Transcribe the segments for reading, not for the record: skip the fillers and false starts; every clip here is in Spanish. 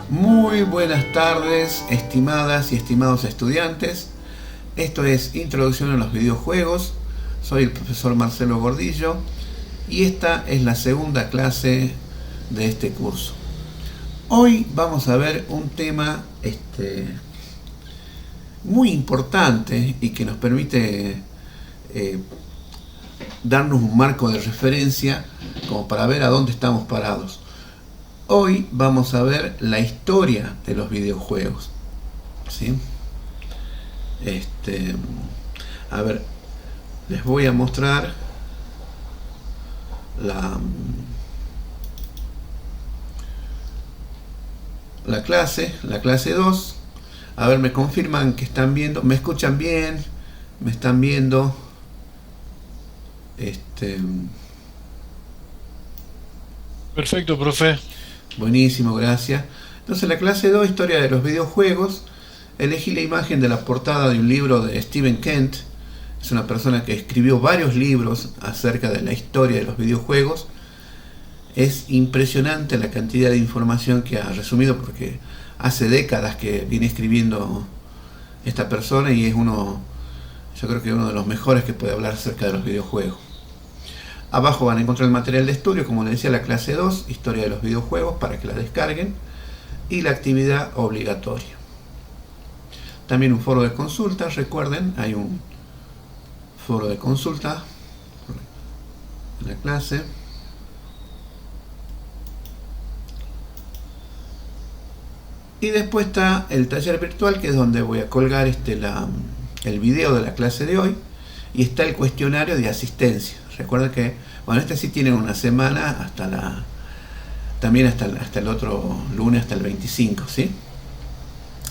Muy buenas tardes, estimadas y estimados estudiantes. Esto es Introducción a los videojuegos. Soy el profesor Marcelo Gordillo y esta es la segunda clase de este curso. Hoy vamos a ver un tema muy importante y que nos permite darnos un marco de referencia como para ver a dónde estamos parados. Hoy vamos a ver la historia de los videojuegos, ¿sí? A ver, les voy a mostrar la clase 2. A ver, me confirman que están viendo, me escuchan bien, me están viendo. Perfecto, profe. Buenísimo, gracias. Entonces, la clase 2, historia de los videojuegos. Elegí la imagen de la portada de un libro de Stephen Kent. Es una persona que escribió varios libros acerca de la historia de los videojuegos. Es impresionante la cantidad de información que ha resumido, porque hace décadas que viene escribiendo esta persona y es yo creo que uno de los mejores que puede hablar acerca de los videojuegos. Abajo van a encontrar el material de estudio, como les decía, la clase 2, historia de los videojuegos, para que la descarguen, y la actividad obligatoria. También un foro de consulta, recuerden, hay un foro de consulta en la clase. Y después está el taller virtual, que es donde voy a colgar el video de la clase de hoy, y está el cuestionario de asistencia. Recuerden que, bueno, sí tienen una semana también hasta el otro lunes, hasta el 25, ¿sí?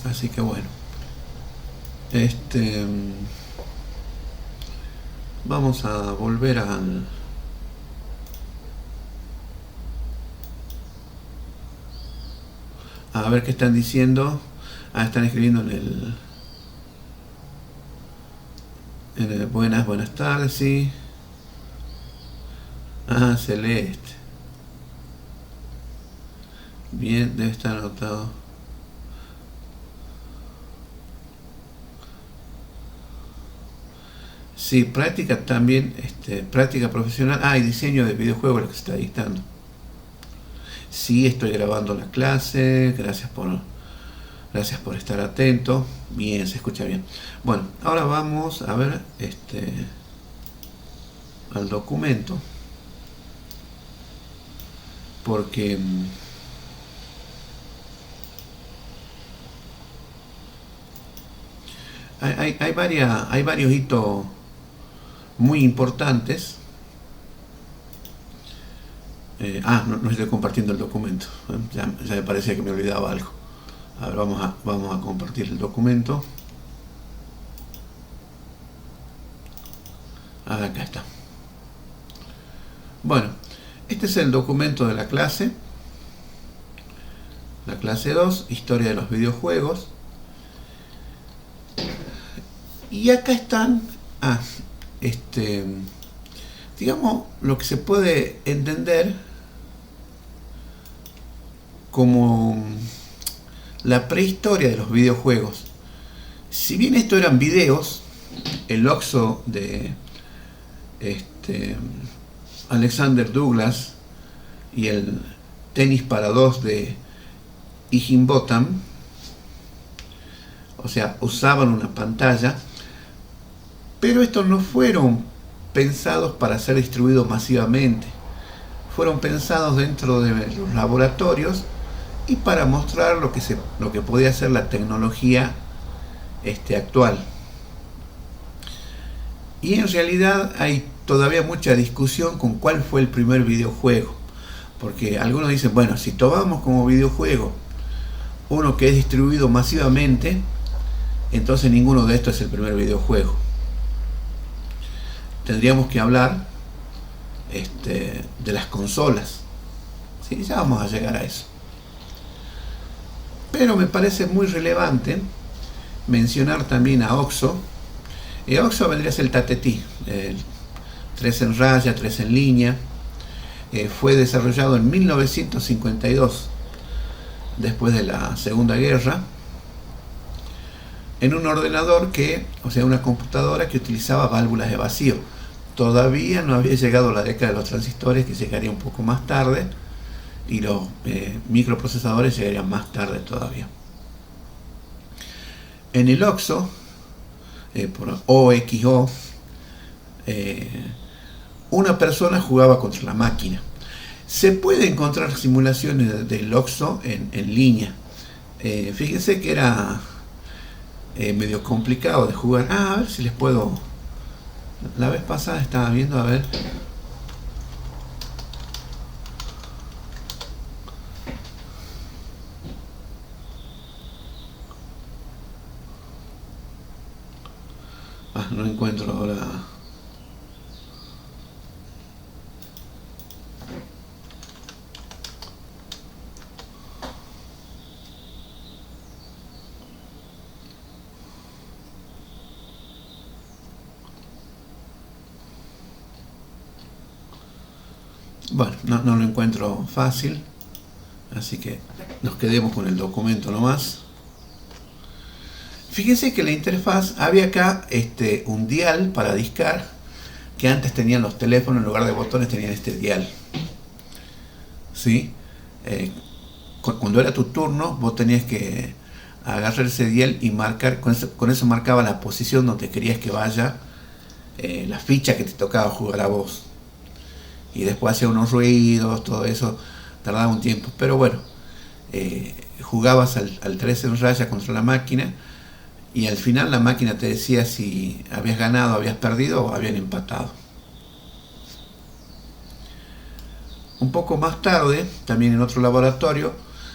Así que bueno. Vamos a volver a ver qué están diciendo. Están escribiendo en el buenas tardes, sí. Celeste. Bien, debe estar anotado. Sí, práctica también, práctica profesional. Y diseño de videojuegos, lo que se está dictando. Sí, estoy grabando la clase. Gracias por estar atento. Bien, se escucha bien. Bueno, ahora vamos a ver al documento, porque hay varios hitos muy importantes. No estoy compartiendo el documento. Ya me parecía que me olvidaba algo. A ver, vamos a compartir el documento. Acá está. Bueno, este es el documento de la clase 2, historia de los videojuegos. Y acá están, digamos, lo que se puede entender como la prehistoria de los videojuegos. Si bien esto eran videos, el OXO de Alexander Douglas y el tenis para dos de Higginbotham, o sea, usaban una pantalla, pero estos no fueron pensados para ser distribuidos masivamente. Fueron pensados dentro de los laboratorios y para mostrar lo que podía ser la tecnología actual. Y en realidad hay todavía mucha discusión con cuál fue el primer videojuego, porque algunos dicen, bueno, si tomamos como videojuego uno que es distribuido masivamente, entonces ninguno de estos es el primer videojuego. Tendríamos que hablar de las consolas, ¿sí? Ya vamos a llegar a eso. Pero me parece muy relevante mencionar también a OXO. OXO vendría a ser el Tatetí, 3 en raya, 3 en línea. Fue desarrollado en 1952 después de la Segunda Guerra, en un ordenador o sea, una computadora que utilizaba válvulas de vacío. Todavía no había llegado la década de los transistores, que llegaría un poco más tarde, y los microprocesadores llegarían más tarde todavía. En el OXO, por OXO, una persona jugaba contra la máquina. Se puede encontrar simulaciones del OXO en línea. Fíjense que era medio complicado de jugar. A ver si les puedo. La vez pasada estaba viendo, a ver. No encuentro ahora. Bueno, no lo encuentro fácil, así que nos quedemos con el documento nomás. Fíjense que la interfaz, había acá un dial para discar, que antes tenían los teléfonos, en lugar de botones tenían este dial. ¿Sí? Cuando era tu turno, vos tenías que agarrar ese dial y marcar, con eso marcaba la posición donde querías que vaya la ficha que te tocaba jugar a vos. Y después hacía unos ruidos, todo eso tardaba un tiempo. Pero bueno, jugabas al 3 en raya contra la máquina, y al final la máquina te decía si habías ganado, habías perdido o habían empatado. Un poco más tarde, también en otro laboratorio,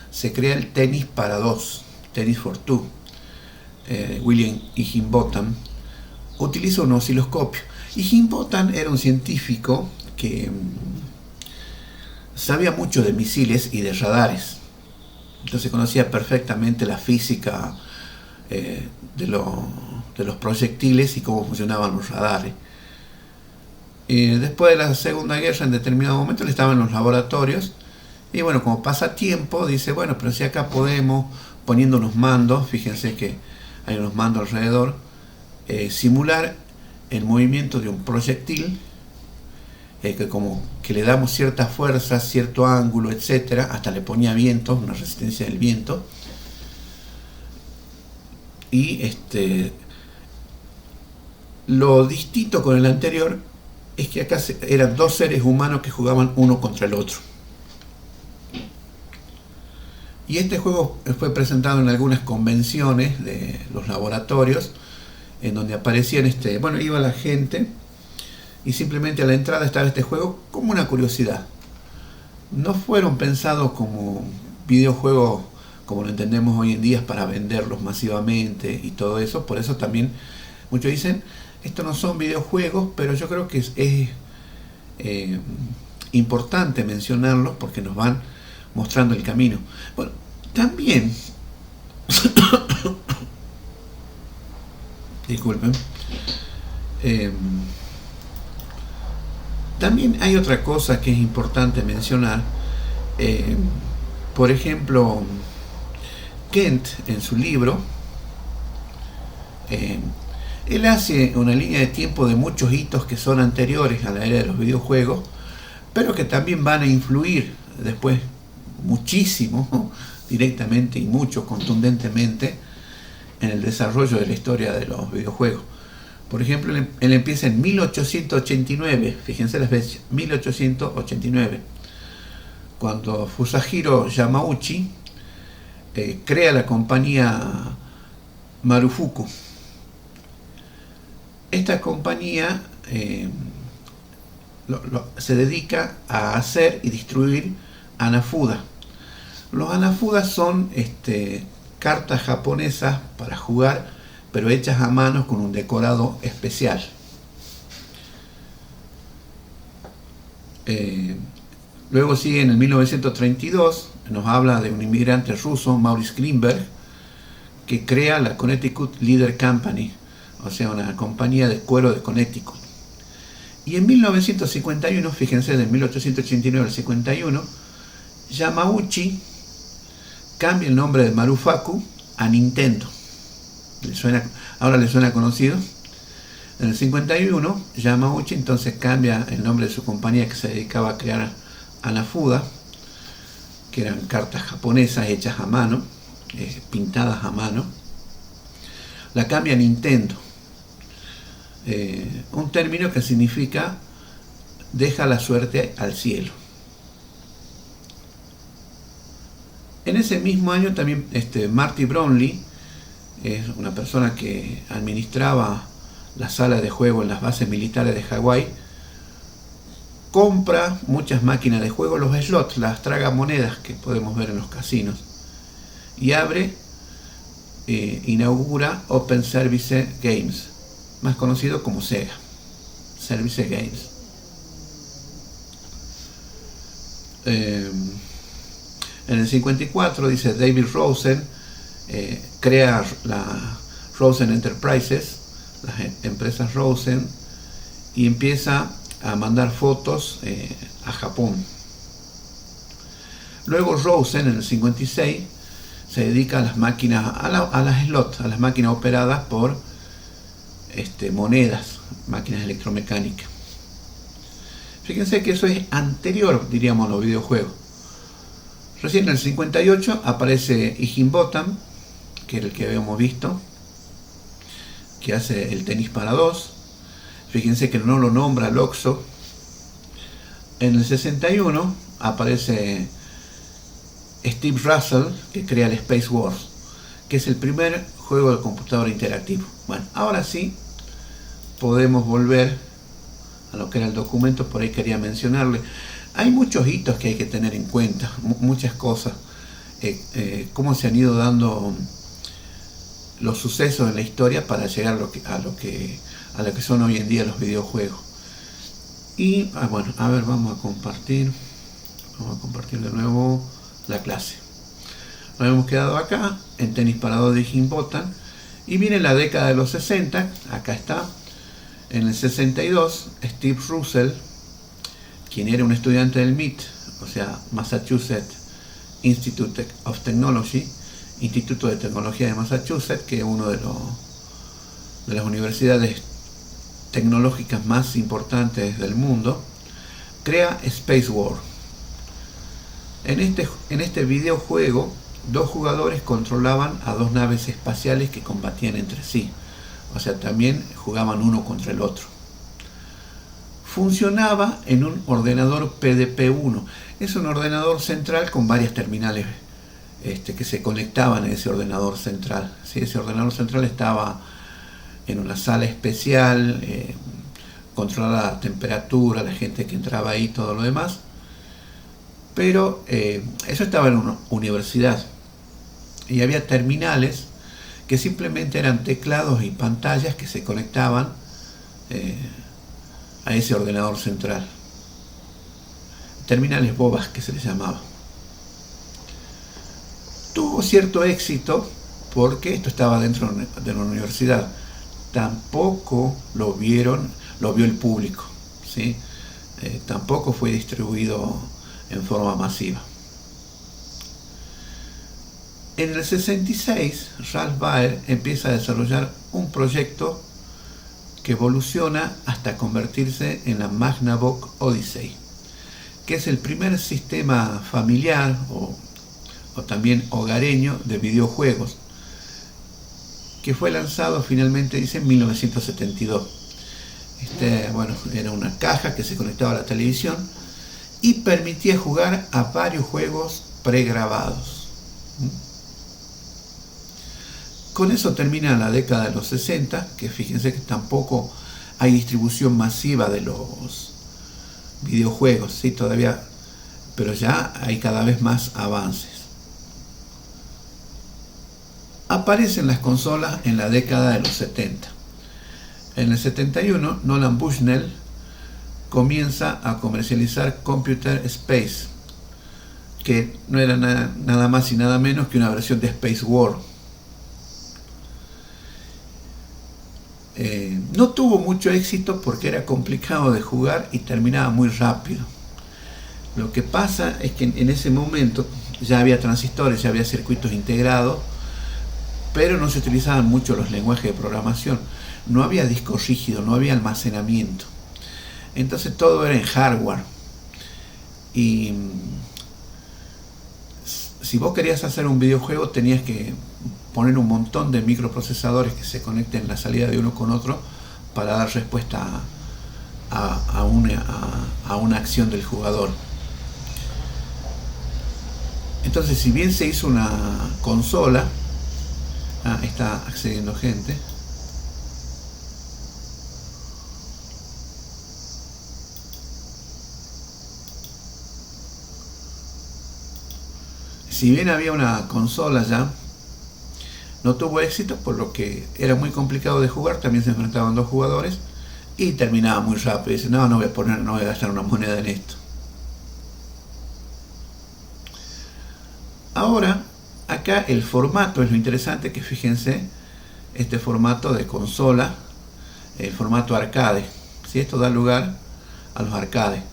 se crea el tenis para dos, tenis for two. William Higginbotham utiliza un osciloscopio. Higginbotham era un científico que sabía mucho de misiles y de radares. Entonces conocía perfectamente la física de los proyectiles y cómo funcionaban los radares. Después de la Segunda Guerra, en determinado momento, él estaba en los laboratorios, y bueno, como pasa tiempo, dice, bueno, pero si acá podemos, poniendo unos mandos, fíjense que hay unos mandos alrededor, simular el movimiento de un proyectil, que como que le damos cierta fuerza, cierto ángulo, etcétera, hasta le ponía viento, una resistencia del viento. Y lo distinto con el anterior es que acá eran dos seres humanos que jugaban uno contra el otro. Y este juego fue presentado en algunas convenciones de los laboratorios, en donde aparecían, bueno, iba la gente y simplemente a la entrada estaba este juego como una curiosidad. No fueron pensados como videojuegos como lo entendemos hoy en día, para venderlos masivamente y todo eso. Por eso también muchos dicen, estos no son videojuegos, pero yo creo que es importante mencionarlos porque nos van mostrando el camino. Bueno, también disculpen, también hay otra cosa que es importante mencionar. Por ejemplo, Kent, en su libro, él hace una línea de tiempo de muchos hitos que son anteriores a la era de los videojuegos, pero que también van a influir después muchísimo, ¿no?, directamente y mucho contundentemente en el desarrollo de la historia de los videojuegos. Por ejemplo, él empieza en 1889, fíjense las fechas, 1889, cuando Fusajiro Yamauchi crea la compañía Marufuku. Esta compañía se dedica a hacer y distribuir Hanafuda. Los Hanafuda son cartas japonesas para jugar, pero hechas a mano con un decorado especial. Luego sigue en el 1932, nos habla de un inmigrante ruso, Maurice Greenberg, que crea la Connecticut Leather Company, o sea, una compañía de cuero de Connecticut. Y en 1951, fíjense, de 1889 al 51, Yamauchi cambia el nombre de Marufaku a Nintendo. Ahora le suena conocido. En el 51, Yamauchi entonces cambia el nombre de su compañía, que se dedicaba a crear Hanafuda, que eran cartas japonesas hechas a mano, pintadas a mano. La cambia a Nintendo, un término que significa deja la suerte al cielo. En ese mismo año también Marty Brownlee, es una persona que administraba la sala de juego en las bases militares de Hawái, compra muchas máquinas de juego, los slots, las tragamonedas que podemos ver en los casinos, y inaugura Open Service Games, más conocido como Sega Service Games. En el 54, dice David Rosen, crea la Rosen Enterprises, las empresas Rosen, y empieza a mandar fotos a Japón. Luego Rosen, en el 56, se dedica a las máquinas, a las slots, a las máquinas operadas por monedas, máquinas electromecánicas. Fíjense que eso es anterior, diríamos, a los videojuegos. Recién en el 58 aparece Higginbotham, que era el que habíamos visto, que hace el tenis para dos. Fíjense que no lo nombra Loxo. En el 61 aparece Steve Russell, que crea el Space Wars, que es el primer juego de computadora interactivo. Bueno, ahora sí podemos volver a lo que era el documento. Por ahí quería mencionarle. Hay muchos hitos que hay que tener en cuenta, muchas cosas. Cómo se han ido dando los sucesos en la historia para llegar a lo que son hoy en día los videojuegos. Y bueno, a ver, vamos a compartir de nuevo la clase. Nos hemos quedado acá en tenis para dos de Higginbotham, y viene la década de los 60. Acá está. En el 62, Steve Russell, quien era un estudiante del MIT, o sea, Massachusetts Institute of Technology, Instituto de Tecnología de Massachusetts, que es uno de las universidades tecnológicas más importantes del mundo, crea Space War. En este videojuego, dos jugadores controlaban a dos naves espaciales que combatían entre sí. O sea, también jugaban uno contra el otro. Funcionaba en un ordenador PDP-1. Es un ordenador central con varias terminales que se conectaban a ese ordenador central. ¿Sí? Ese ordenador central estaba en una sala especial, controlaba la temperatura, la gente que entraba ahí, todo lo demás. Pero eso estaba en una universidad. Y había terminales que simplemente eran teclados y pantallas que se conectaban a ese ordenador central. Terminales bobas, que se les llamaba. Tuvo cierto éxito porque esto estaba dentro de la universidad. Tampoco lo vio el público, ¿sí? Tampoco fue distribuido en forma masiva. En el 66, Ralph Baer empieza a desarrollar un proyecto que evoluciona hasta convertirse en la Magnavox Odyssey, que es el primer sistema familiar o también hogareño de videojuegos, que fue lanzado finalmente, dice, en 1972. Bueno, era una caja que se conectaba a la televisión y permitía jugar a varios juegos pregrabados. Con eso termina la década de los 60, que fíjense que tampoco hay distribución masiva de los videojuegos, ¿sí? Todavía, pero ya hay cada vez más avances. Aparecen las consolas en la década de los 70. En el 71, Nolan Bushnell comienza a comercializar Computer Space, que no era nada más y nada menos que una versión de Space War. No tuvo mucho éxito porque era complicado de jugar y terminaba muy rápido. Lo que pasa es que en ese momento ya había transistores, ya había circuitos integrados, pero no se utilizaban mucho los lenguajes de programación. No había disco rígido, no había almacenamiento. Entonces todo era en hardware. Y si vos querías hacer un videojuego, tenías que poner un montón de microprocesadores que se conecten en la salida de uno con otro para dar respuesta a una acción del jugador. Entonces, si bien se hizo una consola, está accediendo gente. Si bien había una consola ya, no tuvo éxito, por lo que era muy complicado de jugar. También se enfrentaban dos jugadores y terminaba muy rápido. Dice, no voy a gastar una moneda en esto. Ahora, acá el formato es lo interesante, que fíjense, este formato de consola, el formato arcade. Si esto da lugar a los arcades.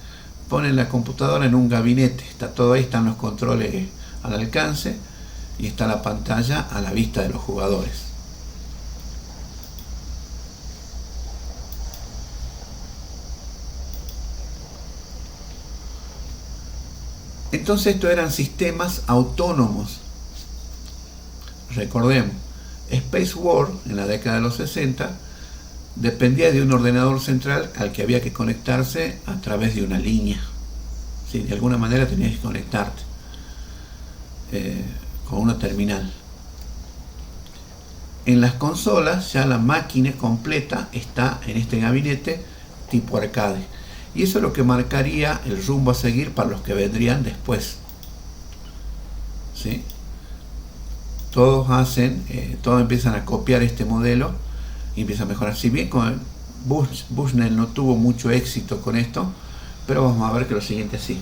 Ponen la computadora en un gabinete, está todo ahí, están los controles al alcance y está la pantalla a la vista de los jugadores. Entonces estos eran sistemas autónomos. Recordemos, Space War en la década de los 60 dependía de un ordenador central al que había que conectarse a través de una línea. ¿Sí? De alguna manera tenías que conectarte con una terminal. En las consolas ya la máquina completa está en este gabinete tipo arcade. Y eso es lo que marcaría el rumbo a seguir para los que vendrían después. ¿Sí? Todos empiezan a copiar este modelo y empiezan a mejorar. Si bien con Bushnell no tuvo mucho éxito con esto, pero vamos a ver que lo siguiente sí.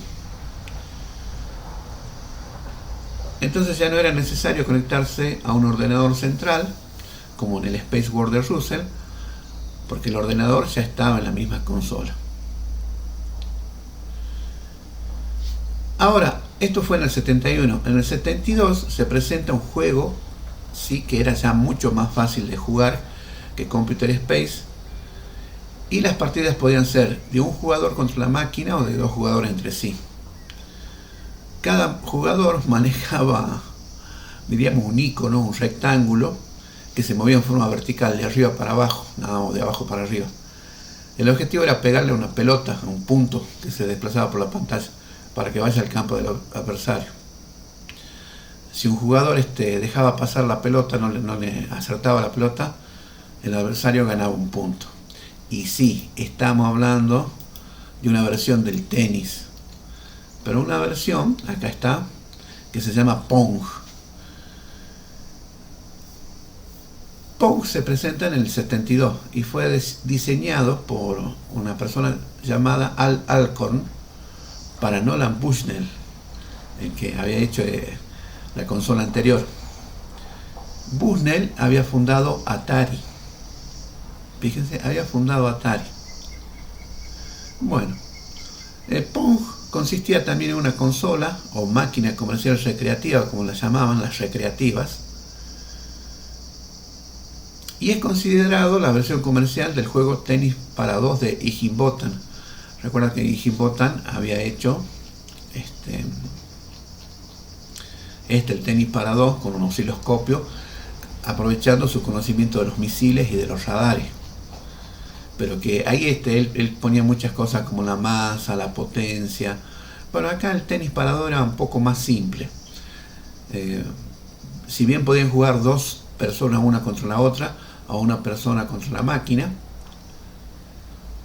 Entonces ya no era necesario conectarse a un ordenador central, como en el Space War de Russell, porque el ordenador ya estaba en la misma consola. Ahora, esto fue en el 71. En el 72 se presenta un juego, sí, que era ya mucho más fácil de jugar que Computer Space, y las partidas podían ser de un jugador contra la máquina o de dos jugadores entre sí. Cada jugador manejaba, diríamos, un icono, un rectángulo, que se movía en forma vertical, de arriba para abajo, o de abajo para arriba. El objetivo era pegarle una pelota, a un punto que se desplazaba por la pantalla, para que vaya al campo del adversario. Si un jugador dejaba pasar la pelota, no le acertaba la pelota, el adversario ganaba un punto. Y sí, estamos hablando de una versión del tenis, pero una versión, acá está, que se llama Pong. Pong se presenta en el 72 y fue diseñado por una persona llamada Al Alcorn para Nolan Bushnell, el que había hecho la consola anterior. Bushnell había fundado Atari. Fíjense, había fundado Atari. Bueno, Pong consistía también en una consola o máquina comercial recreativa, como la llamaban las recreativas, y es considerado la versión comercial del juego Tenis para dos de Higginbotham. Recuerda que Higginbotham había hecho el tenis para dos con un osciloscopio, aprovechando su conocimiento de los misiles y de los radares. Pero que ahí él ponía muchas cosas como la masa, la potencia. Pero acá el tenis para dos era un poco más simple. Si bien podían jugar dos personas una contra la otra, o una persona contra la máquina,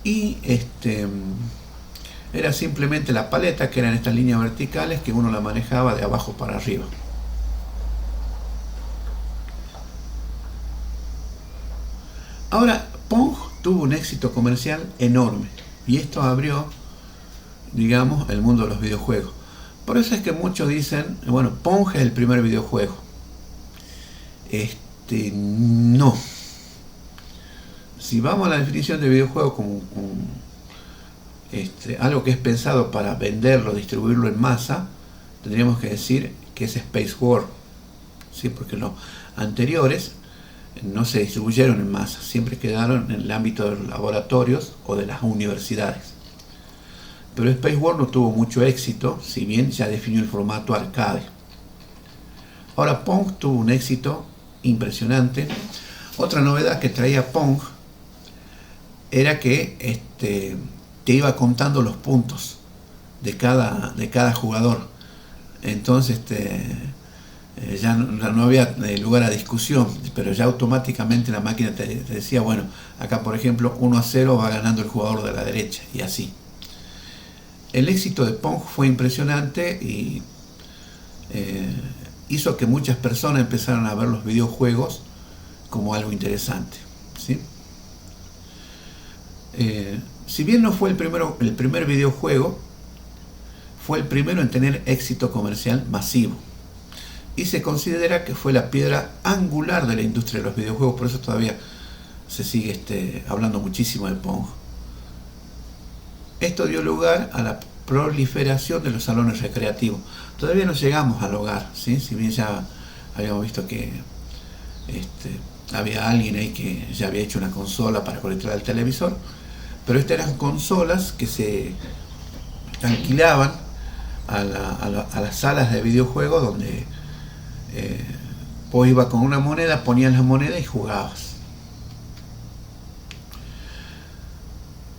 y era simplemente la paleta, que eran estas líneas verticales que uno la manejaba de abajo para arriba. Ahora, Pong tuvo un éxito comercial enorme y esto abrió, digamos, el mundo de los videojuegos. Por eso es que muchos dicen, bueno, Pong es el primer videojuego. No. Si vamos a la definición de videojuego como algo que es pensado para venderlo, distribuirlo en masa, tendríamos que decir que es Space War, ¿sí? Porque los anteriores no se distribuyeron en masa, siempre quedaron en el ámbito de los laboratorios o de las universidades. Pero Space War no tuvo mucho éxito, si bien ya definió el formato arcade. Ahora Pong tuvo un éxito impresionante. Otra novedad que traía Pong era que te iba contando los puntos de cada jugador. Entonces ya no había lugar a discusión, pero ya automáticamente la máquina te decía, bueno, acá por ejemplo 1-0 va ganando el jugador de la derecha, y así. El éxito de Pong fue impresionante y hizo que muchas personas empezaran a ver los videojuegos como algo interesante, ¿sí? Si bien no fue el primer videojuego, fue el primero en tener éxito comercial masivo. Y se considera que fue la piedra angular de la industria de los videojuegos, por eso todavía se sigue hablando muchísimo de Pong. Esto dio lugar a la proliferación de los salones recreativos. Todavía no llegamos al hogar, ¿sí? Si bien ya habíamos visto que había alguien ahí que ya había hecho una consola para conectar al televisor, pero estas eran consolas que se alquilaban a las salas de videojuegos donde vos ibas con una moneda, ponías la moneda y jugabas.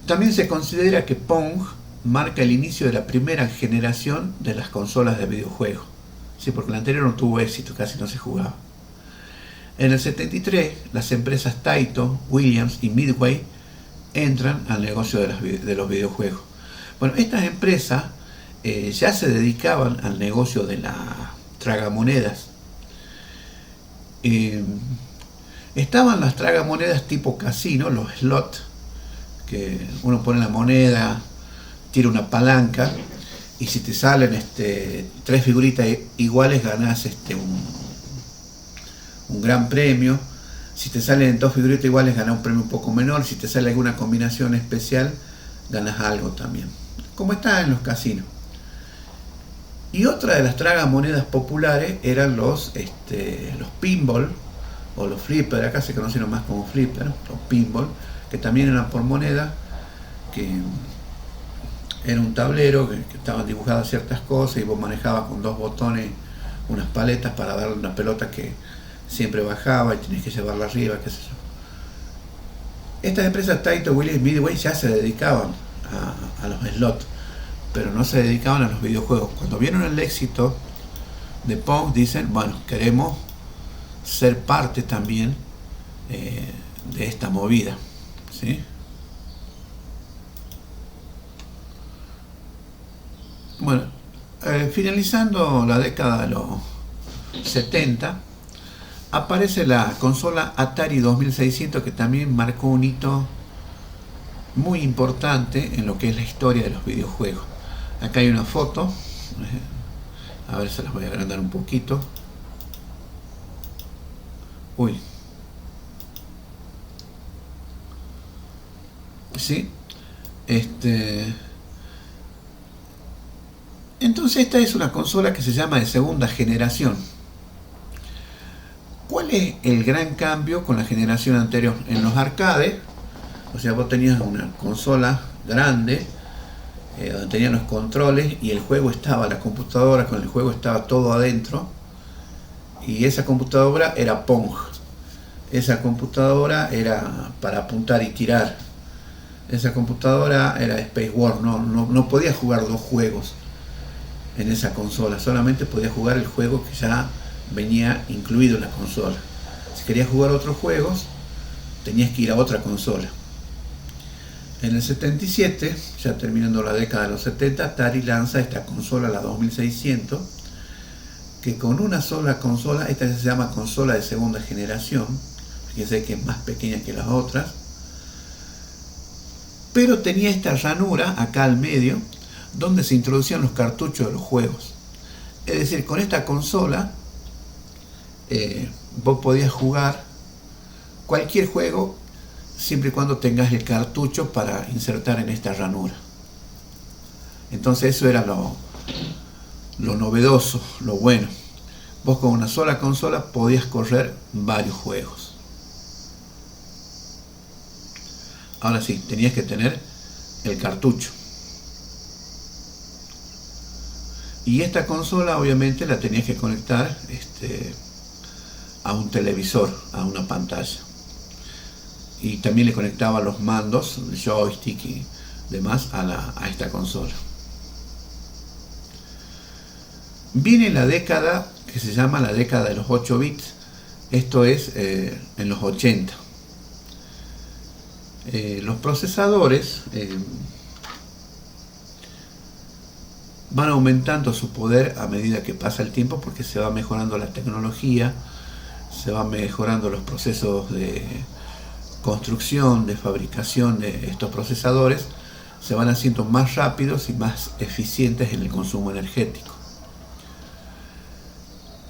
También se considera que Pong marca el inicio de la primera generación de las consolas de videojuegos, sí, porque la anterior no tuvo éxito, casi no se jugaba. En el 73, las empresas Taito, Williams y Midway entran al negocio de los videojuegos. Bueno, estas empresas ya se dedicaban al negocio de la tragamonedas. Estaban las tragamonedas tipo casino, los slots, que uno pone la moneda, tira una palanca, y si te salen tres figuritas iguales ganás un gran premio. Si te salen dos figuritas iguales ganás un premio un poco menor. Si te sale alguna combinación especial ganas algo también, como está en los casinos. Y otra de las tragamonedas populares eran los pinball o los flipper, acá se conocieron más como flipper, los pinball, que también eran por moneda, que era un tablero que estaban dibujadas ciertas cosas y vos manejabas con dos botones unas paletas para darle una pelota que siempre bajaba y tenías que llevarla arriba, qué sé yo. Estas empresas Taito, Williams y Midway ya se dedicaban a los slots, pero no se dedicaban a los videojuegos. Cuando vieron el éxito de Pong, dicen, bueno, queremos ser parte también de esta movida, ¿sí? Bueno, finalizando la década de los 70, aparece la consola Atari 2600, que también marcó un hito muy importante en lo que es la historia de los videojuegos. Acá hay una foto, a ver, se las voy a agrandar un poquito. Uy. ¿Sí? Entonces esta es una consola que se llama de segunda generación. ¿Cuál es el gran cambio con la generación anterior? En los arcades, o sea, vos tenías una consola grande, donde tenían los controles y el juego estaba, la computadora con el juego estaba todo adentro, y esa computadora era Pong. Esa computadora era para apuntar y tirar. Esa computadora era Space War, no podía jugar dos juegos en esa consola, solamente podía jugar el juego que ya venía incluido en la consola. Si querías jugar otros juegos, tenías que ir a otra consola. En el 77, ya terminando la década de los 70, Atari lanza esta consola, la 2600, que con una sola consola, esta se llama consola de segunda generación, fíjense que es más pequeña que las otras, pero tenía esta ranura acá al medio, donde se introducían los cartuchos de los juegos. Es decir, con esta consola vos podías jugar cualquier juego siempre y cuando tengas el cartucho para insertar en esta ranura. Entonces eso era lo novedoso, lo bueno. vos con una sola consola podías correr varios juegos. Ahora sí, tenías que tener el cartucho. Y esta consola obviamente la tenías que conectar a un televisor, a una pantalla. Y también le conectaba los mandos, el joystick y demás a esta consola. Viene la década que se llama la década de los 8 bits. Esto es en los 80. Los procesadores van aumentando su poder a medida que pasa el tiempo, porque se va mejorando la tecnología, se van mejorando los procesos de construcción, de fabricación de estos procesadores, se van haciendo más rápidos y más eficientes en el consumo energético.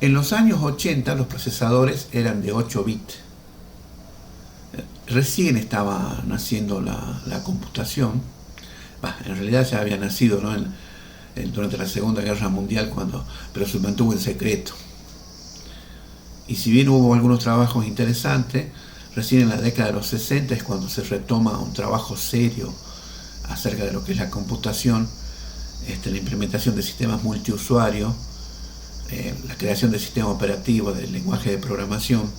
En los años 80 los procesadores eran de 8 bits. Recién estaba naciendo la computación. En realidad ya había nacido, ¿no? Durante la Segunda Guerra Mundial, pero se mantuvo en secreto. Y si bien hubo algunos trabajos interesantes, recién en la década de los 60 es cuando se retoma un trabajo serio acerca de lo que es la computación, la implementación de sistemas multiusuarios, la creación de sistemas operativos, del lenguaje de programación.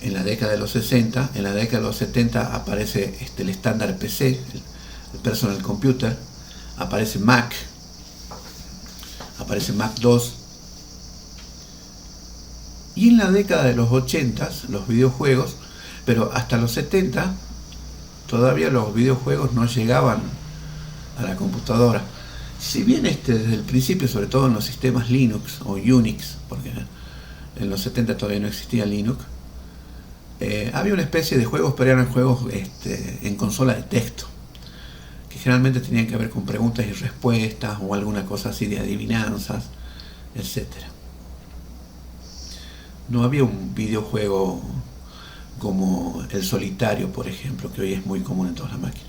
En la década de los 60, en la década de los 70 aparece el estándar PC, el personal computer, aparece Mac 2, y en la década de los 80 los videojuegos, pero hasta los 70 todavía los videojuegos no llegaban a la computadora. Si bien desde el principio, sobre todo en los sistemas Linux o Unix, porque en los 70 todavía no existía Linux, había una especie de juegos, pero eran juegos en consola de texto, que generalmente tenían que ver con preguntas y respuestas o alguna cosa así de adivinanzas, etc. No había un videojuego como el solitario, por ejemplo, que hoy es muy común en todas las máquinas.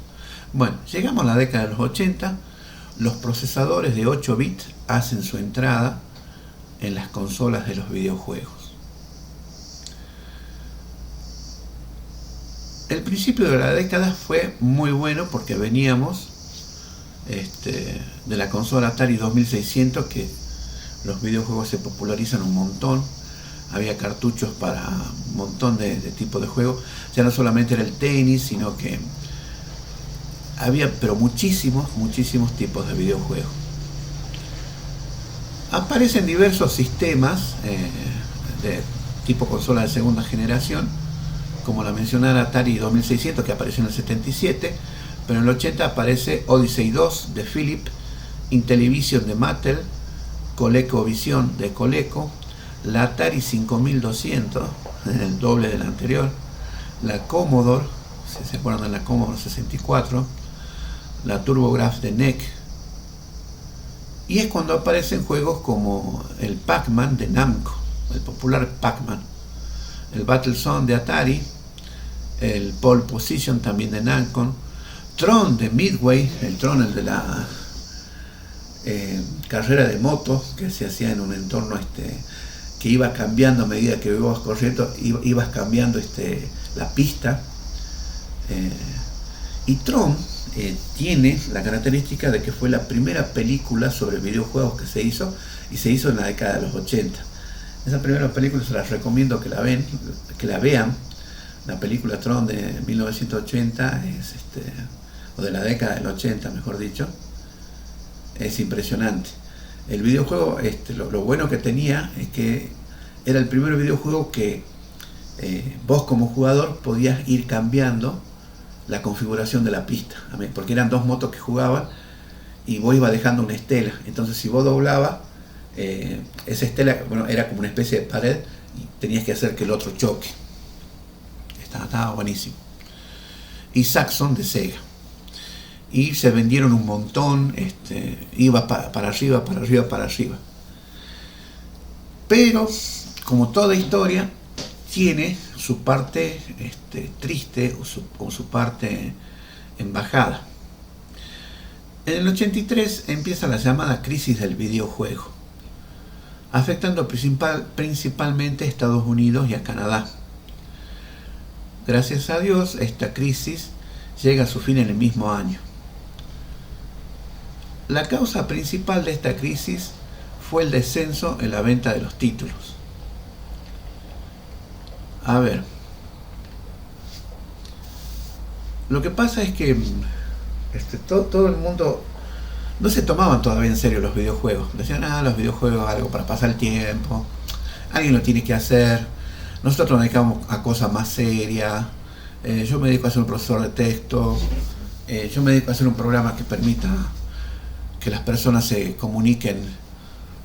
Bueno, llegamos a la década de los 80, los procesadores de 8 bits hacen su entrada en las consolas de los videojuegos. El principio de la década fue muy bueno porque veníamos de la consola Atari 2600, que los videojuegos se popularizan un montón. Había cartuchos para un montón de tipos de juegos. Ya no solamente era el tenis, sino que había muchísimos tipos de videojuegos. Aparecen diversos sistemas de tipo consola de segunda generación, como la mencionada Atari 2600, que apareció en el 77, pero en el 80 aparece Odyssey 2 de Philips, Intellivision de Mattel, ColecoVision de Coleco, la Atari 5200, el doble de la anterior, la Commodore, si se acuerdan de la Commodore 64, la TurboGrafx de NEC, y es cuando aparecen juegos como el Pac-Man de Namco, el popular Pac-Man, el Battlezone de Atari, el Pole Position también de Namco, Tron de Midway, el Tron, el de la carrera de motos que se hacía en un entorno que iba cambiando a medida que ibas corriendo, ibas cambiando la pista. Y Tron tiene la característica de que fue la primera película sobre videojuegos que se hizo, y se hizo en la década de los 80. Esa primera película se las recomiendo que la vean. La película Tron de 1980 o de la década del 80, mejor dicho, es impresionante. El videojuego, lo bueno que tenía es que era el primer videojuego que vos como jugador podías ir cambiando la configuración de la pista, porque eran dos motos que jugaban y vos ibas dejando una estela. Entonces si vos doblabas, esa estela, era como una especie de pared y tenías que hacer que el otro choque. Estaba buenísimo. Y Saxon de Sega. Y se vendieron un montón, iba para arriba. Pero, como toda historia, tiene su parte triste o su parte en bajada. En el 83 empieza la llamada crisis del videojuego. afectando principalmente a Estados Unidos y a Canadá. Gracias a Dios, esta crisis llega a su fin en el mismo año. La causa principal de esta crisis fue el descenso en la venta de los títulos. A ver, lo que pasa es que todo el mundo no se tomaban todavía en serio los videojuegos. Decían, los videojuegos algo para pasar el tiempo, alguien lo tiene que hacer, nosotros nos dedicamos a cosas más serias, yo me dedico a hacer un procesador de texto, yo me dedico a hacer un programa que permita que las personas se comuniquen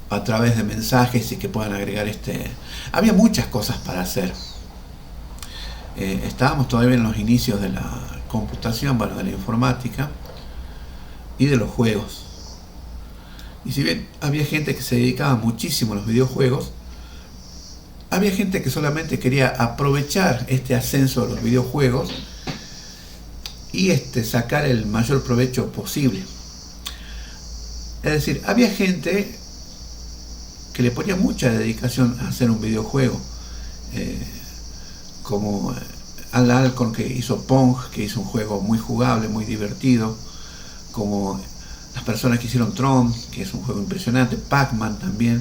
a través de mensajes y que puedan agregar Había muchas cosas para hacer. Estábamos todavía en los inicios de la computación, de la informática y de los juegos. Y si bien había gente que se dedicaba muchísimo a los videojuegos, había gente que solamente quería aprovechar este ascenso de los videojuegos y sacar el mayor provecho posible. Es decir, había gente que le ponía mucha dedicación a hacer un videojuego, como Al Alcorn, que hizo Pong, que hizo un juego muy jugable, muy divertido, como las personas que hicieron Tron, que es un juego impresionante, Pac-Man también,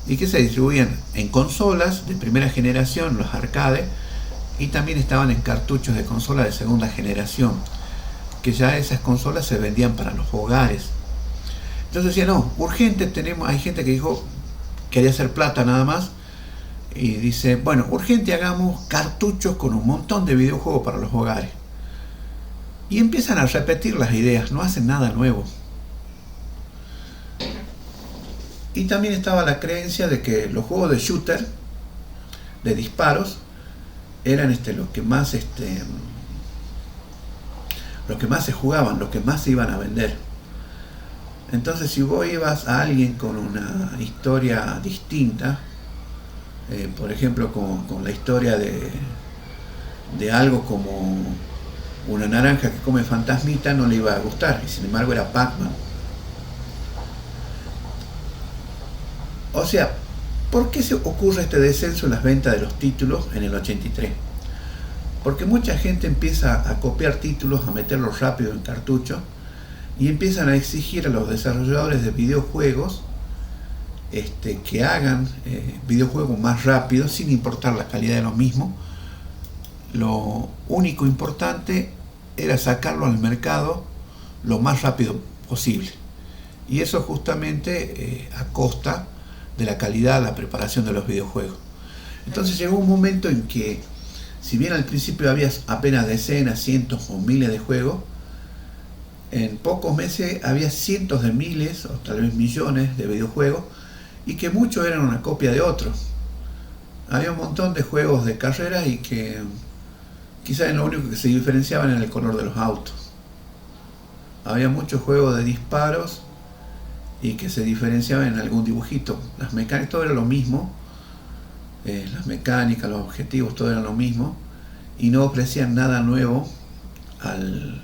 y que se distribuían en consolas de primera generación, los arcade, y también estaban en cartuchos de consola de segunda generación, que ya esas consolas se vendían para los hogares. Entonces decía, no, urgente hay gente que dijo, quería hacer plata nada más, y dice, bueno, urgente hagamos cartuchos con un montón de videojuegos para los hogares. Y empiezan a repetir las ideas, no hacen nada nuevo. Y también estaba la creencia de que los juegos de shooter, de disparos, eran los que más se jugaban, los que más se iban a vender. Entonces, si vos ibas a alguien con una historia distinta, por ejemplo con la historia de algo como una naranja que come fantasmita, no le iba a gustar, y sin embargo era Pac-Man. O sea, ¿por qué se ocurre este descenso en las ventas de los títulos en el 83? Porque mucha gente empieza a copiar títulos, a meterlos rápido en cartucho, y empiezan a exigir a los desarrolladores de videojuegos que hagan videojuegos más rápidos, sin importar la calidad de lo mismo. Lo único importante era sacarlo al mercado lo más rápido posible, y eso justamente a costa de la calidad, la preparación de los videojuegos. Entonces llegó un momento en que, si bien al principio había apenas decenas, cientos o miles de juegos, en pocos meses había cientos de miles o tal vez millones de videojuegos, y que muchos eran una copia de otros. Había un montón de juegos de carreras y que quizás lo único que se diferenciaban era el color de los autos. Había muchos juegos de disparos y que se diferenciaban en algún dibujito. Las mecánicas, todo era lo mismo. Las mecánicas, los objetivos, todo era lo mismo, y no ofrecían nada nuevo al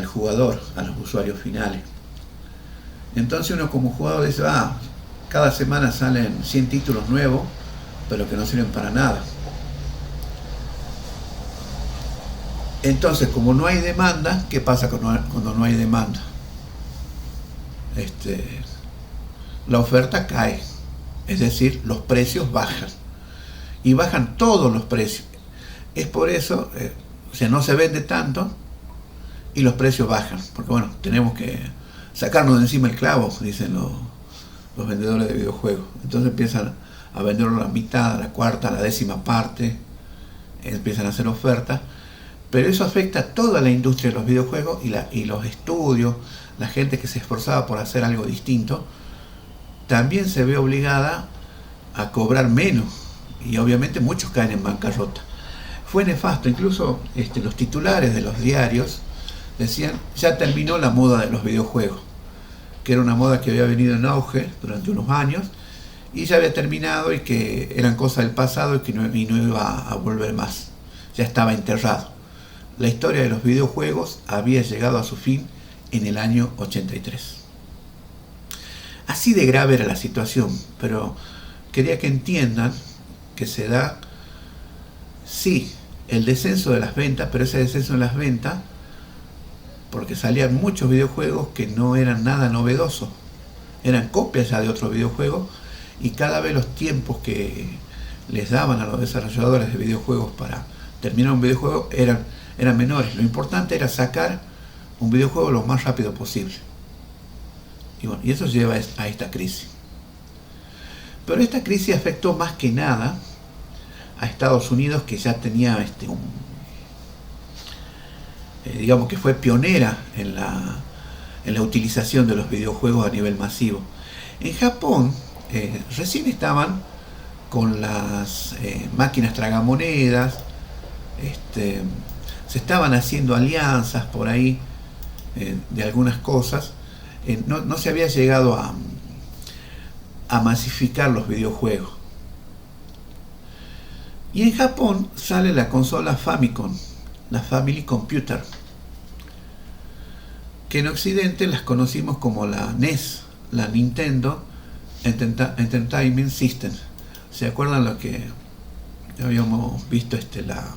jugador, a los usuarios finales. Entonces uno como jugador dice, cada semana salen 100 títulos nuevos, pero que no sirven para nada. Entonces, como no hay demanda, ¿qué pasa cuando no hay demanda? La oferta cae, es decir, los precios bajan, y bajan todos los precios. Es por eso, no se vende tanto y los precios bajan, porque bueno, tenemos que sacarnos de encima el clavo, dicen los vendedores de videojuegos. Entonces empiezan a venderlo a la mitad, a la cuarta, a la décima parte, empiezan a hacer ofertas, pero eso afecta a toda la industria de los videojuegos, y los estudios, la gente que se esforzaba por hacer algo distinto, también se ve obligada a cobrar menos, y obviamente muchos caen en bancarrota. Fue nefasto, incluso los titulares de los diarios decían, ya terminó la moda de los videojuegos, que era una moda que había venido en auge durante unos años, y ya había terminado, y que eran cosas del pasado, y que no iba a volver más, ya estaba enterrado. La historia de los videojuegos había llegado a su fin en el año 83. Así de grave era la situación, pero quería que entiendan que se da, sí, el descenso de las ventas, pero ese descenso de las ventas porque salían muchos videojuegos que no eran nada novedosos, eran copias ya de otros videojuegos, y cada vez los tiempos que les daban a los desarrolladores de videojuegos para terminar un videojuego eran menores. Lo importante era sacar un videojuego lo más rápido posible. Y bueno, y eso lleva a esta crisis. Pero esta crisis afectó más que nada a Estados Unidos, que ya tenía digamos que fue pionera en la utilización de los videojuegos a nivel masivo. En Japón recién estaban con las máquinas tragamonedas, se estaban haciendo alianzas por ahí de algunas cosas. No se había llegado a masificar los videojuegos. Y en Japón sale la consola Famicom, la Family Computer, que en Occidente las conocimos como la NES, la Nintendo Entertainment System. ¿Se acuerdan lo que habíamos visto? Está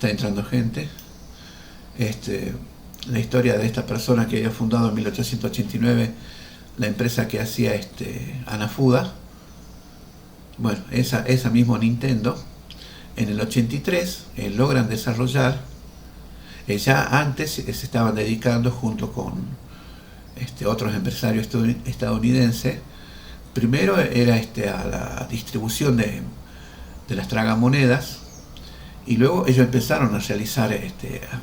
entrando gente. La historia de esta persona que había fundado en 1889 la empresa que hacía Hanafuda. Bueno, esa misma Nintendo, en el 83 logran desarrollar, ya antes se estaban dedicando junto con otros empresarios estadounidenses. Primero era a la distribución de las tragamonedas, y luego ellos empezaron a realizar,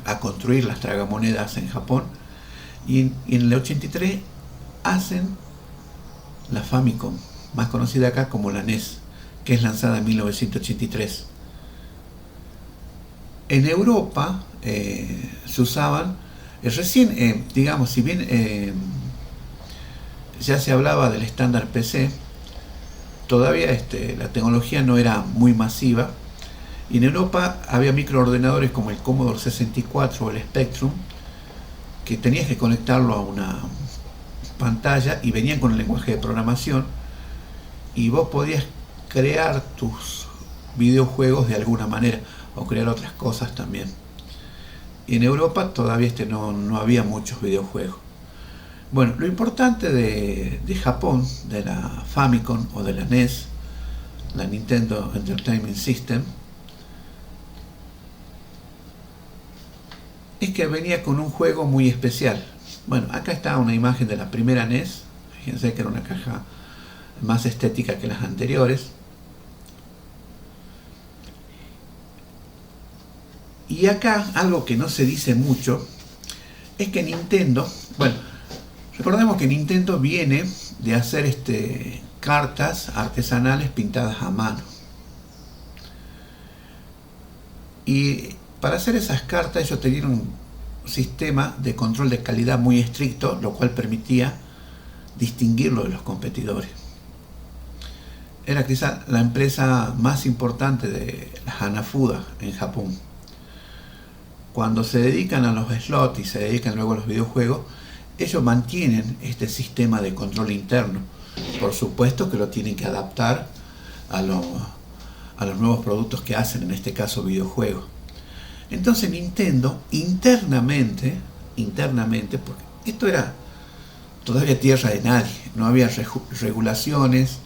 a construir las tragamonedas en Japón, y en el 83 hacen la Famicom, más conocida acá como la NES, que es lanzada en 1983. En Europa se usaban, recién, digamos, si bien ya se hablaba del estándar PC, todavía la tecnología no era muy masiva, y en Europa había microordenadores como el Commodore 64 o el Spectrum, que tenías que conectarlo a una pantalla y venían con el lenguaje de programación, y vos podías crear tus videojuegos de alguna manera, o crear otras cosas también. Y en Europa todavía no había muchos videojuegos. Bueno, lo importante de Japón, de la Famicom o de la NES, la Nintendo Entertainment System, es que venía con un juego muy especial. Bueno, acá está una imagen de la primera NES. Fíjense que era una caja más estética que las anteriores. Y acá algo que no se dice mucho es que Nintendo, bueno, recordemos que Nintendo viene de hacer cartas artesanales pintadas a mano. Y para hacer esas cartas ellos tenían un sistema de control de calidad muy estricto, lo cual permitía distinguirlo de los competidores. Era quizá la empresa más importante de las Hanafuda en Japón. Cuando se dedican a los slots y se dedican luego a los videojuegos, ellos mantienen este sistema de control interno. Por supuesto que lo tienen que adaptar a los nuevos productos que hacen, en este caso videojuegos. Entonces Nintendo internamente, porque esto era todavía tierra de nadie, no había regulaciones,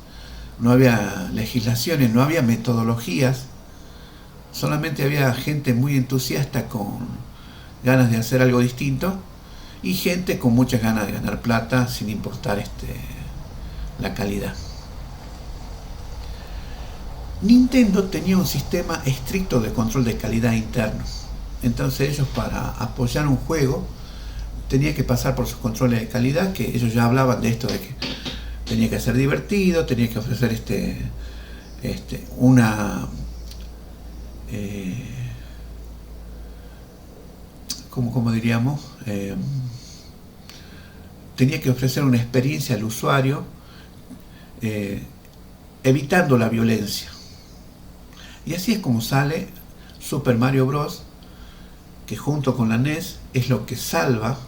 no había legislaciones, no había metodologías, solamente había gente muy entusiasta con ganas de hacer algo distinto, y gente con muchas ganas de ganar plata sin importar la calidad. Nintendo tenía un sistema estricto de control de calidad interno. Entonces ellos, para apoyar un juego, tenían que pasar por sus controles de calidad, que ellos ya hablaban de esto, de que tenía que ser divertido, tenía que ofrecer ¿cómo diríamos? Tenía que ofrecer una experiencia al usuario, evitando la violencia. Y así es como sale Super Mario Bros., que junto con la NES es lo que salva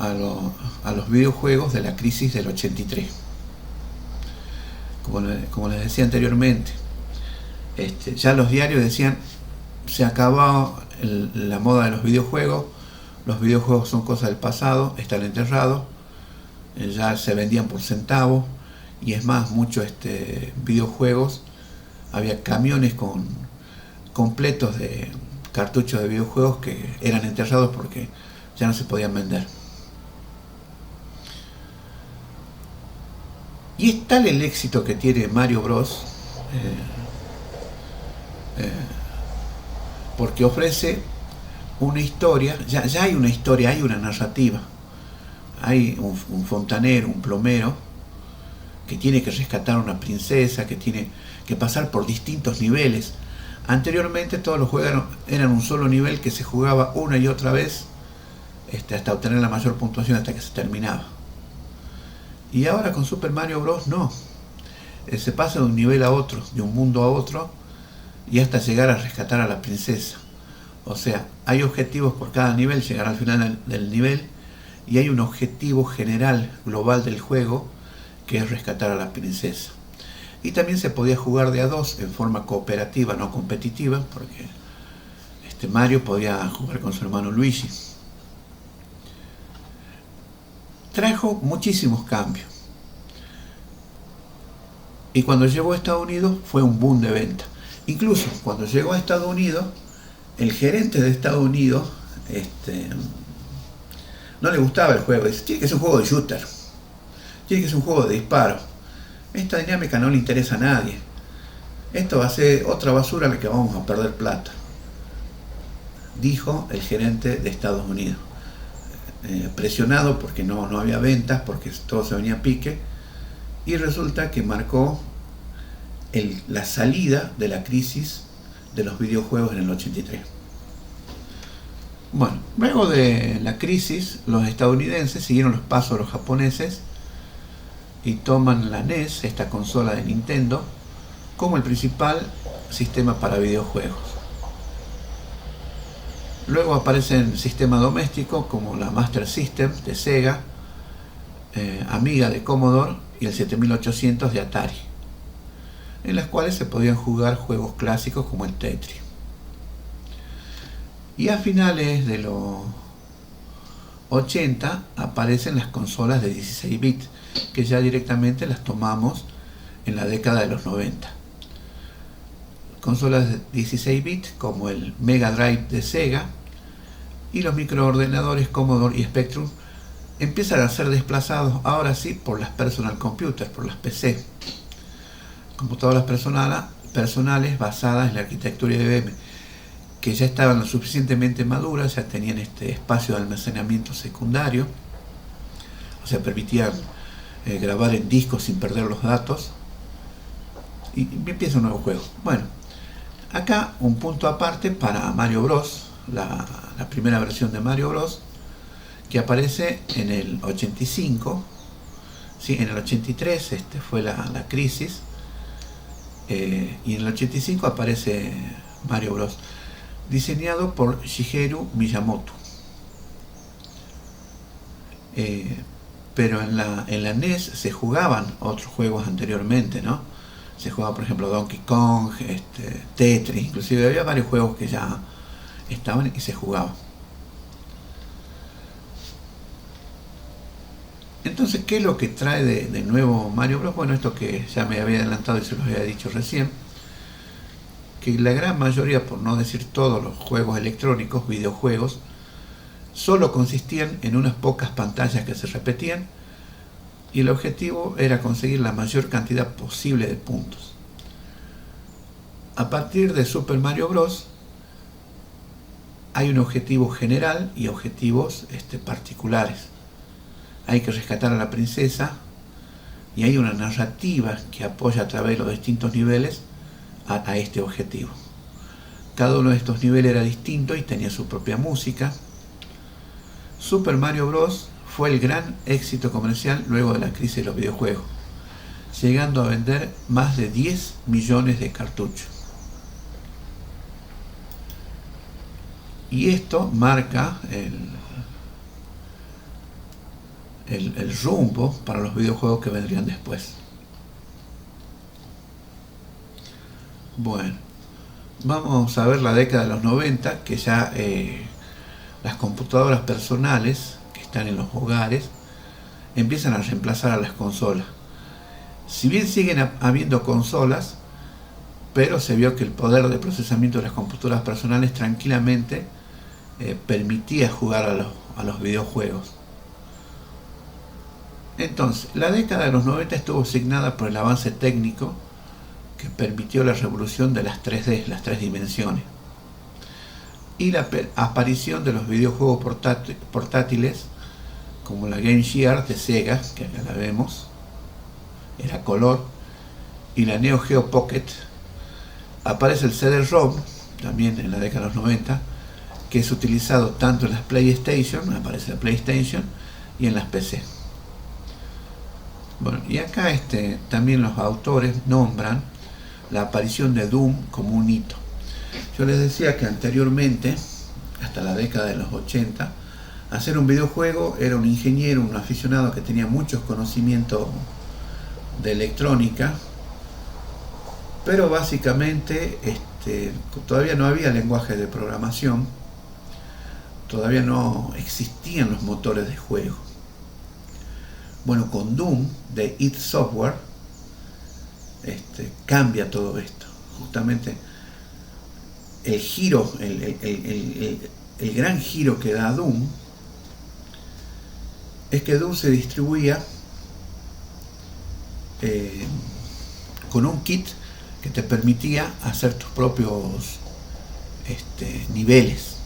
a los videojuegos de la crisis del 83. Como les decía anteriormente, ya los diarios decían: se acabó la moda de los videojuegos son cosas del pasado, están enterrados, ya se vendían por centavos, y es más, muchos videojuegos, había camiones completos de cartuchos de videojuegos que eran enterrados porque ya no se podían vender. Y es tal el éxito que tiene Mario Bros. Porque ofrece una historia, ya hay una historia, hay una narrativa. Hay un fontanero, un plomero, que tiene que rescatar a una princesa, que tiene que pasar por distintos niveles. Anteriormente todos los juegos eran un solo nivel que se jugaba una y otra vez, hasta obtener la mayor puntuación, hasta que se terminaba. Y ahora con Super Mario Bros. No. Se pasa de un nivel a otro, de un mundo a otro, y hasta llegar a rescatar a la princesa. O sea, hay objetivos por cada nivel, llegar al final del nivel, y hay un objetivo general, global del juego, que es rescatar a la princesa. Y también se podía jugar de a dos en forma cooperativa, no competitiva, porque Mario podía jugar con su hermano Luigi. Trajo muchísimos cambios. Y cuando llegó a Estados Unidos fue un boom de venta. Incluso cuando llegó a Estados Unidos, el gerente de Estados Unidos no le gustaba el juego. Dice: tiene que ser un juego de shooter, tiene que ser un juego de disparo. Esta dinámica no le interesa a nadie. Esto va a ser otra basura a la que vamos a perder plata, dijo el gerente de Estados Unidos, presionado porque no había ventas, porque todo se venía a pique. Y resulta que marcó la salida de la crisis de los videojuegos en el 83. Bueno, luego de la crisis, los estadounidenses siguieron los pasos de los japoneses y toman la NES, esta consola de Nintendo, como el principal sistema para videojuegos. Luego aparecen sistemas domésticos como la Master System de Sega, Amiga de Commodore y el 7800 de Atari, en las cuales se podían jugar juegos clásicos como el Tetris. Y a finales de los 80 aparecen las consolas de 16 bits, que ya directamente las tomamos en la década de los 90. Consolas de 16 bits como el Mega Drive de Sega y los microordenadores Commodore y Spectrum empiezan a ser desplazados ahora sí por las personal computers, por las PC, computadoras personales basadas en la arquitectura IBM, que ya estaban lo suficientemente maduras, ya tenían este espacio de almacenamiento secundario, o sea, permitían grabar en discos sin perder los datos, y empieza un nuevo juego. Bueno, acá un punto aparte para Mario Bros, la primera versión de Mario Bros, que aparece en el 85, ¿sí? En el 83 fue la crisis, y en el 85 aparece Mario Bros, diseñado por Shigeru Miyamoto. Pero en la NES se jugaban otros juegos anteriormente, ¿no? Se jugaba, por ejemplo, Donkey Kong, Tetris, inclusive había varios juegos que ya estaban y se jugaban. Entonces, ¿qué es lo que trae de nuevo Mario Bros? Bueno, esto que ya me había adelantado y se los había dicho recién, que la gran mayoría, por no decir todos los juegos electrónicos, videojuegos, solo consistían en unas pocas pantallas que se repetían, y el objetivo era conseguir la mayor cantidad posible de puntos. A partir de Super Mario Bros. Hay un objetivo general y objetivos particulares. Hay que rescatar a la princesa, y hay una narrativa que apoya a través de los distintos niveles a este objetivo. Cada uno de estos niveles era distinto y tenía su propia música. Super Mario Bros. Fue el gran éxito comercial luego de la crisis de los videojuegos, llegando a vender más de 10 millones de cartuchos. Y esto marca el rumbo para los videojuegos que vendrían después. Bueno, vamos a ver la década de los 90, que ya las computadoras personales que están en los hogares empiezan a reemplazar a las consolas. Si bien siguen habiendo consolas, pero se vio que el poder de procesamiento de las computadoras personales tranquilamente permitía jugar a los videojuegos. Entonces, la década de los 90 estuvo signada por el avance técnico que permitió la revolución de las 3D, las tres dimensiones, y la aparición de los videojuegos portátiles como la Game Gear de Sega, que acá la vemos, era color, y la Neo Geo Pocket. Aparece el CD-ROM, también en la década de los 90, que es utilizado tanto en las PlayStation, aparece la PlayStation, y en las PC. Bueno, y acá también los autores nombran la aparición de Doom como un hito. Yo les decía que anteriormente, hasta la década de los 80, hacer un videojuego era un ingeniero, un aficionado que tenía muchos conocimientos de electrónica, pero básicamente todavía no había lenguaje de programación, todavía no existían los motores de juego. Bueno, con Doom de id Software cambia todo esto. Justamente el giro, el gran giro que da Doom es que Doom se distribuía con un kit que te permitía hacer tus propios niveles.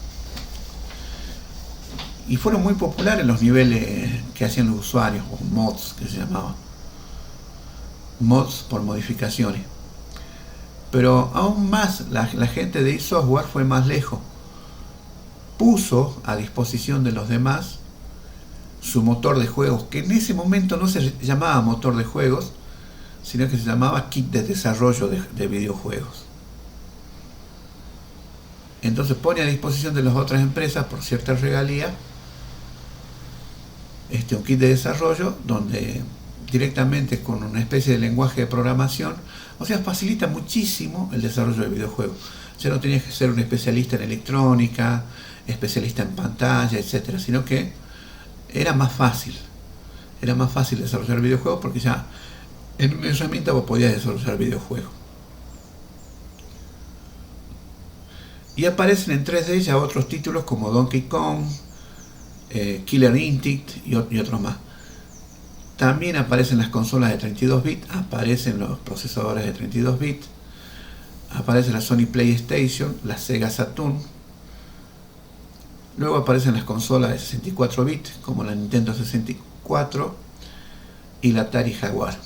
Y fueron muy populares los niveles que hacían los usuarios, o mods que se llamaban. Mods por modificaciones. Pero aún más, la gente de id Software fue más lejos. Puso a disposición de los demás su motor de juegos, que en ese momento no se llamaba motor de juegos, sino que se llamaba kit de desarrollo de videojuegos. Entonces pone a disposición de las otras empresas por cierta regalía un kit de desarrollo donde directamente con una especie de lenguaje de programación, o sea, facilita muchísimo el desarrollo de videojuegos. Ya no tenías que ser un especialista en electrónica, especialista en pantalla, etcétera, sino que era más fácil desarrollar videojuegos porque ya en una herramienta vos podías desarrollar videojuegos. Y aparecen en 3D ya otros títulos como Donkey Kong, Killer Instinct y otros más. También aparecen las consolas de 32 bits, aparecen los procesadores de 32 bits, aparece la Sony PlayStation, la Sega Saturn. Luego aparecen las consolas de 64 bits como la Nintendo 64 y la Atari Jaguar.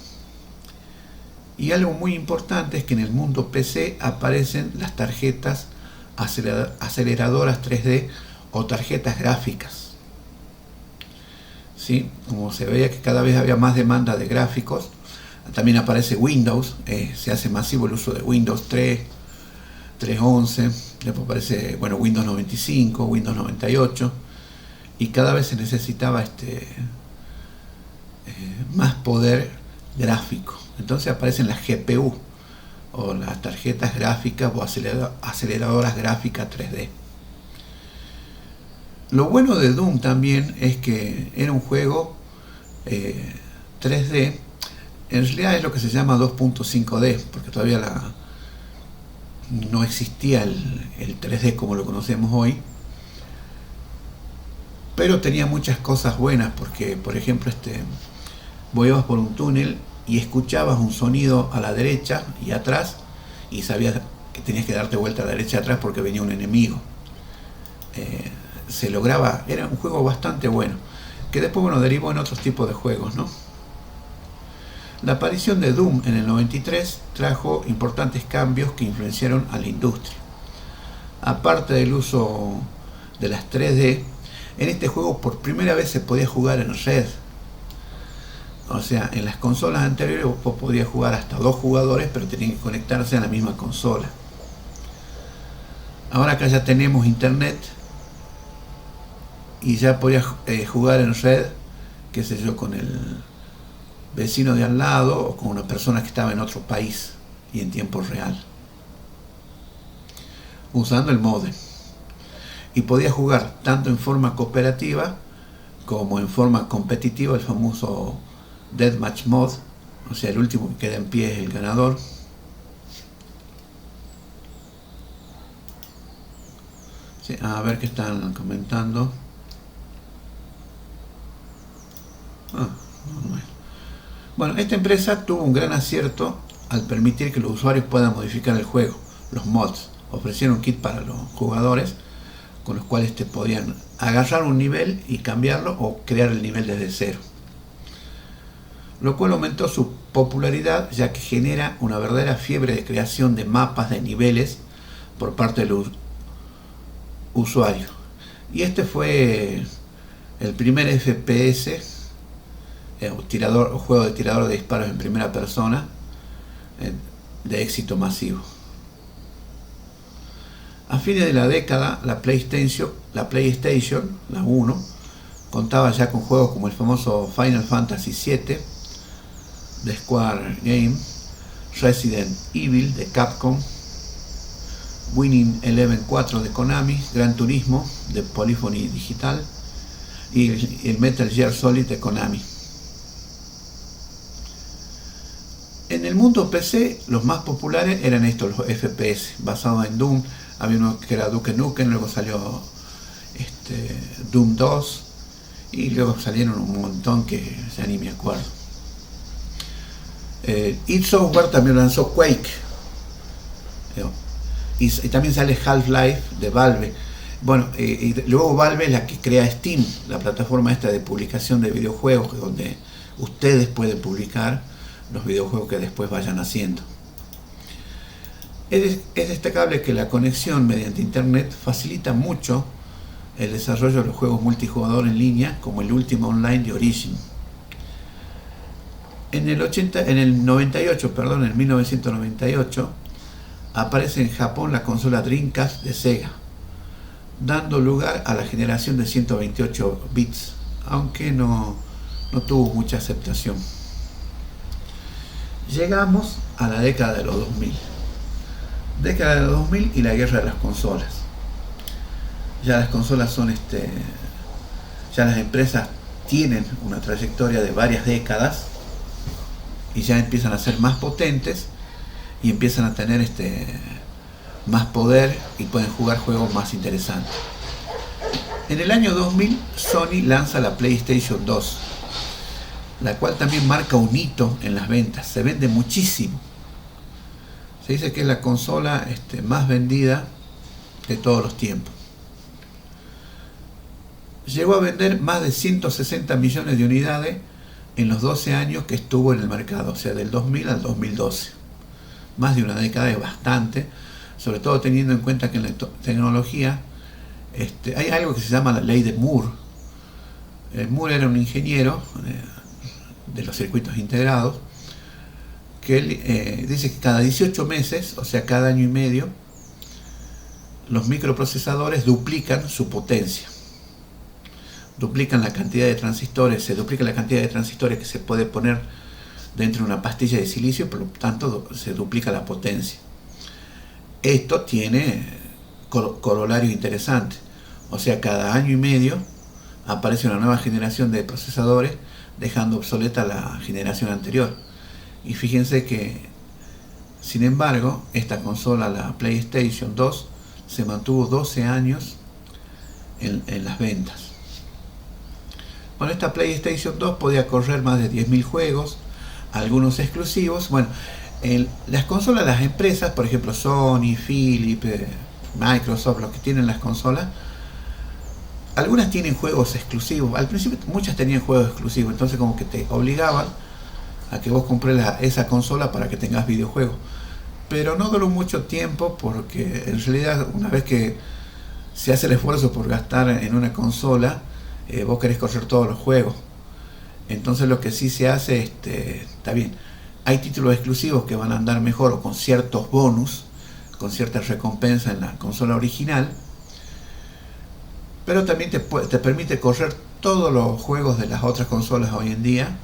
Y algo muy importante es que en el mundo PC aparecen las tarjetas aceleradoras 3D o tarjetas gráficas. ¿Sí? Como se veía que cada vez había más demanda de gráficos, también aparece Windows, se hace masivo el uso de Windows 3, 3.11, después aparece Windows 95, Windows 98, y cada vez se necesitaba más poder gráfico. Entonces aparecen las GPU o las tarjetas gráficas o aceleradoras gráficas 3D. Lo bueno de Doom también es que era un juego 3D, en realidad es lo que se llama 2.5D, porque todavía no existía el 3D como lo conocemos hoy, pero tenía muchas cosas buenas, porque por ejemplo vos ibas por un túnel y escuchabas un sonido a la derecha y atrás y sabías que tenías que darte vuelta a la derecha y atrás porque venía un enemigo. Se lograba, era un juego bastante bueno, que después derivó en otros tipos de juegos, ¿no? La aparición de Doom en el 93 trajo importantes cambios que influenciaron a la industria. Aparte del uso de las 3D, en este juego por primera vez se podía jugar en red. O sea, en las consolas anteriores vos podías jugar hasta 2 jugadores, pero tenían que conectarse a la misma consola. Ahora acá ya tenemos internet y ya podías jugar en red qué sé yo, con el vecino de al lado o con una persona que estaba en otro país y en tiempo real, usando el modem. Y podía jugar tanto en forma cooperativa como en forma competitiva, el famoso Deathmatch Mode, o sea, el último que queda en pie es el ganador. Sí, a ver qué están comentando. Bueno, esta empresa tuvo un gran acierto al permitir que los usuarios puedan modificar el juego, los mods. Ofrecieron un kit para los jugadores con los cuales te podían agarrar un nivel y cambiarlo o crear el nivel desde cero, lo cual aumentó su popularidad, ya que genera una verdadera fiebre de creación de mapas de niveles por parte de los usuarios. Y este fue el primer FPS, juego de tirador de disparos en primera persona, de éxito masivo. A fines de la década, la PlayStation, la 1, contaba ya con juegos como el famoso Final Fantasy VII de Square Game, Resident Evil de Capcom, Winning Eleven 4 de Konami, Gran Turismo de Polyphony Digital y el Metal Gear Solid de Konami. En el mundo PC, los más populares eran estos, los FPS, basados en Doom. Había uno que era Duke Nukem, luego salió Doom 2 y luego salieron un montón que ya ni me acuerdo. id Software también lanzó Quake, y también sale Half-Life de Valve. Bueno, y luego Valve es la que crea Steam, la plataforma esta de publicación de videojuegos, donde ustedes pueden publicar los videojuegos que después vayan haciendo. Es destacable que la conexión mediante internet facilita mucho el desarrollo de los juegos multijugador en línea, como el Ultima Online de Origin. En el 1998, aparece en Japón la consola Dreamcast de Sega, dando lugar a la generación de 128 bits, aunque no tuvo mucha aceptación. Llegamos a la década de los 2000. Década de los 2000 y la guerra de las consolas. Ya las consolas son ya las empresas tienen una trayectoria de varias décadas y ya empiezan a ser más potentes y empiezan a tener más poder y pueden jugar juegos más interesantes. En el año 2000 Sony lanza la PlayStation 2, la cual también marca un hito en las ventas. Se vende muchísimo. Se dice que es la consola más vendida de todos los tiempos. Llegó a vender más de 160 millones de unidades en los 12 años que estuvo en el mercado, o sea, del 2000 al 2012. Más de una década es bastante, sobre todo teniendo en cuenta que en la tecnología hay algo que se llama la ley de Moore. Moore era un ingeniero de los circuitos integrados, que él dice que cada 18 meses, o sea, cada año y medio, los microprocesadores duplican su potencia. Duplican la cantidad de transistores, se duplica la cantidad de transistores que se puede poner dentro de una pastilla de silicio, por lo tanto se duplica la potencia. Esto tiene corolarios interesantes, o sea, cada año y medio aparece una nueva generación de procesadores, dejando obsoleta la generación anterior. Y fíjense que, sin embargo, esta consola, la PlayStation 2, se mantuvo 12 años en las ventas. Bueno, esta PlayStation 2 podía correr más de 10.000 juegos, algunos exclusivos. Bueno, las consolas, las empresas, por ejemplo Sony, Philips, Microsoft, los que tienen las consolas, algunas tienen juegos exclusivos. Al principio muchas tenían juegos exclusivos, entonces como que te obligaban a que vos compres esa consola para que tengas videojuegos. Pero no duró mucho tiempo, porque en realidad una vez que se hace el esfuerzo por gastar en una consola, vos querés correr todos los juegos. Entonces lo que sí se hace, está bien, hay títulos exclusivos que van a andar mejor o con ciertos bonus, con ciertas recompensas en la consola original, pero también te permite correr todos los juegos de las otras consolas hoy en día,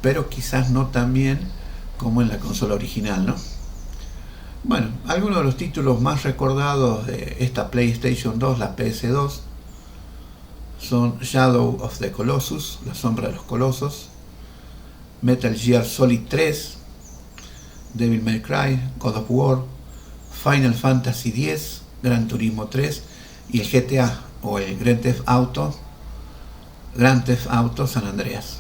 pero quizás no tan bien como en la consola original, ¿no? Bueno, algunos de los títulos más recordados de esta PlayStation 2, la PS2, son Shadow of the Colossus, La Sombra de los Colosos, Metal Gear Solid 3, Devil May Cry, God of War, Final Fantasy X, Gran Turismo 3 y el GTA o el Grand Theft Auto San Andreas.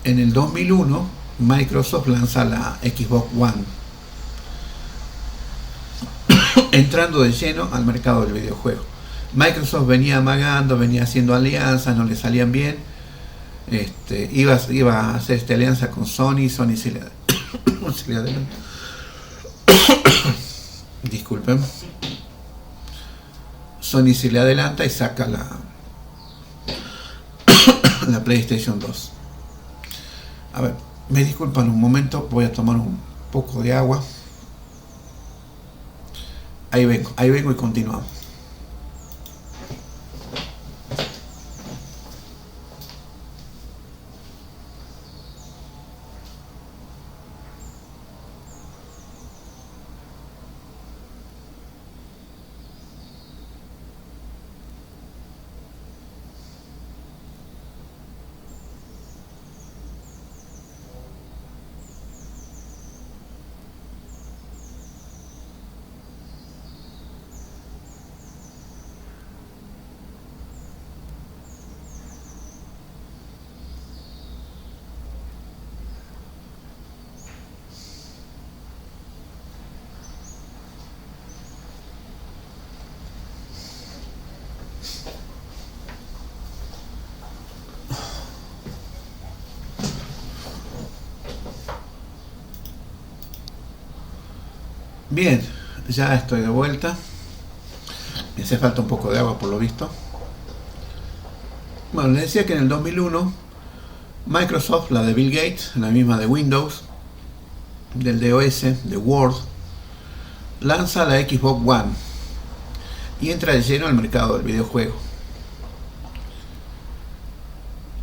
En el 2001, Microsoft lanza la Xbox One, entrando de lleno al mercado del videojuego. Microsoft venía amagando, venía haciendo alianzas, no le salían bien. Iba a hacer esta alianza con Sony se le adelantó. Disculpen. Sony se le adelanta y saca la PlayStation 2. A ver, me disculpan un momento, voy a tomar un poco de agua. Ahí vengo y continuamos. Bien, ya estoy de vuelta. Me hace falta un poco de agua por lo visto. Bueno, les decía que en el 2001 Microsoft, la de Bill Gates, la misma de Windows, del DOS, de Word, lanza la Xbox One y entra de lleno al mercado del videojuego.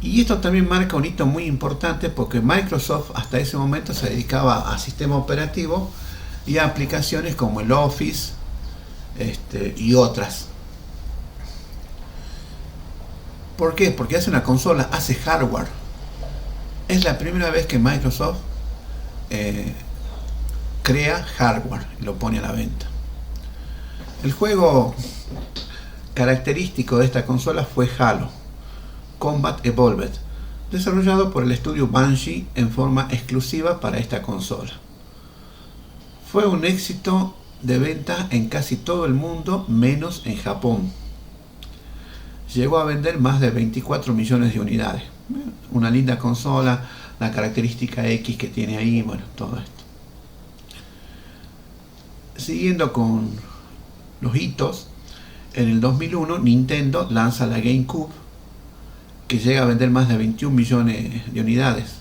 Y esto también marca un hito muy importante porque Microsoft hasta ese momento se dedicaba a sistema operativo y a aplicaciones como el Office y otras. ¿Por qué? Porque hace una consola, hace hardware. Es la primera vez que Microsoft crea hardware y lo pone a la venta. El juego característico de esta consola fue Halo Combat Evolved, desarrollado por el estudio Bungie en forma exclusiva para esta consola. Fue un éxito de venta en casi todo el mundo, menos en Japón. Llegó a vender más de 24 millones de unidades. Una linda consola, la característica X que tiene ahí, bueno, todo esto. Siguiendo con los hitos, en el 2001 Nintendo lanza la GameCube, que llega a vender más de 21 millones de unidades.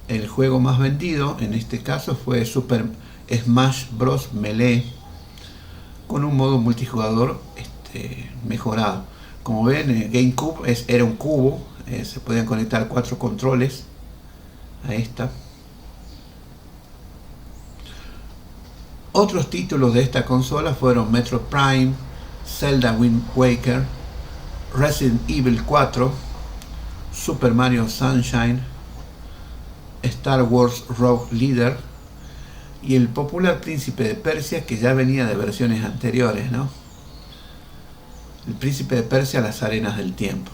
El juego más vendido en este caso fue Super Smash Bros. Melee, con un modo multijugador mejorado. Como ven, GameCube era un cubo, se podían conectar 4 controles a esta. Otros títulos de esta consola fueron Metroid Prime, Zelda Wind Waker, Resident Evil 4, Super Mario Sunshine, Star Wars Rogue Leader y el popular Príncipe de Persia, que ya venía de versiones anteriores, ¿no? El Príncipe de Persia, las arenas del tiempo.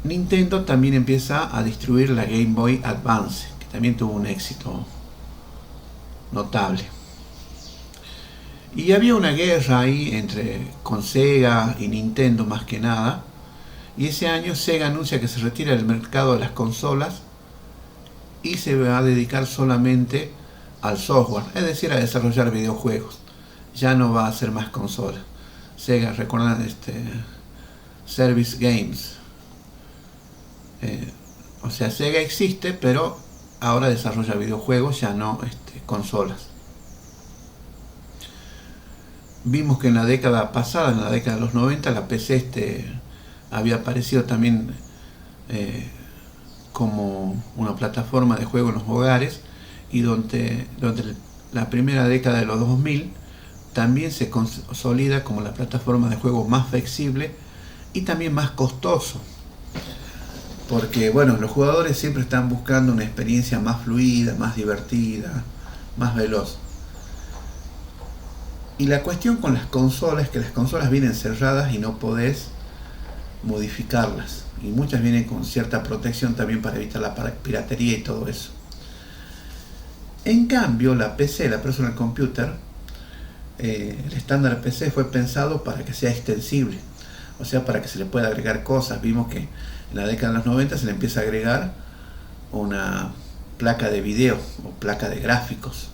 Nintendo también empieza a distribuir la Game Boy Advance, que también tuvo un éxito notable. Y había una guerra ahí con Sega y Nintendo más que nada. Y ese año Sega anuncia que se retira del mercado de las consolas y se va a dedicar solamente al software, es decir, a desarrollar videojuegos. Ya no va a hacer más consolas. Sega, recuerdan Service Games. O sea, Sega existe, pero ahora desarrolla videojuegos, ya no consolas. vimos que en la década pasada, en la década de los 90, la PC había aparecido también como una plataforma de juego en los hogares, y durante la primera década de los 2000 también se consolida como la plataforma de juego más flexible y también más costoso, porque bueno, los jugadores siempre están buscando una experiencia más fluida, más divertida, más veloz. Y la cuestión con las consolas es que las consolas vienen cerradas y no podés modificarlas, y muchas vienen con cierta protección también para evitar la piratería y todo eso. En cambio, la PC, la Personal Computer, el estándar PC fue pensado para que sea extensible, o sea, para que se le pueda agregar cosas. Vimos que en la década de los 90 se le empieza a agregar una placa de video o placa de gráficos,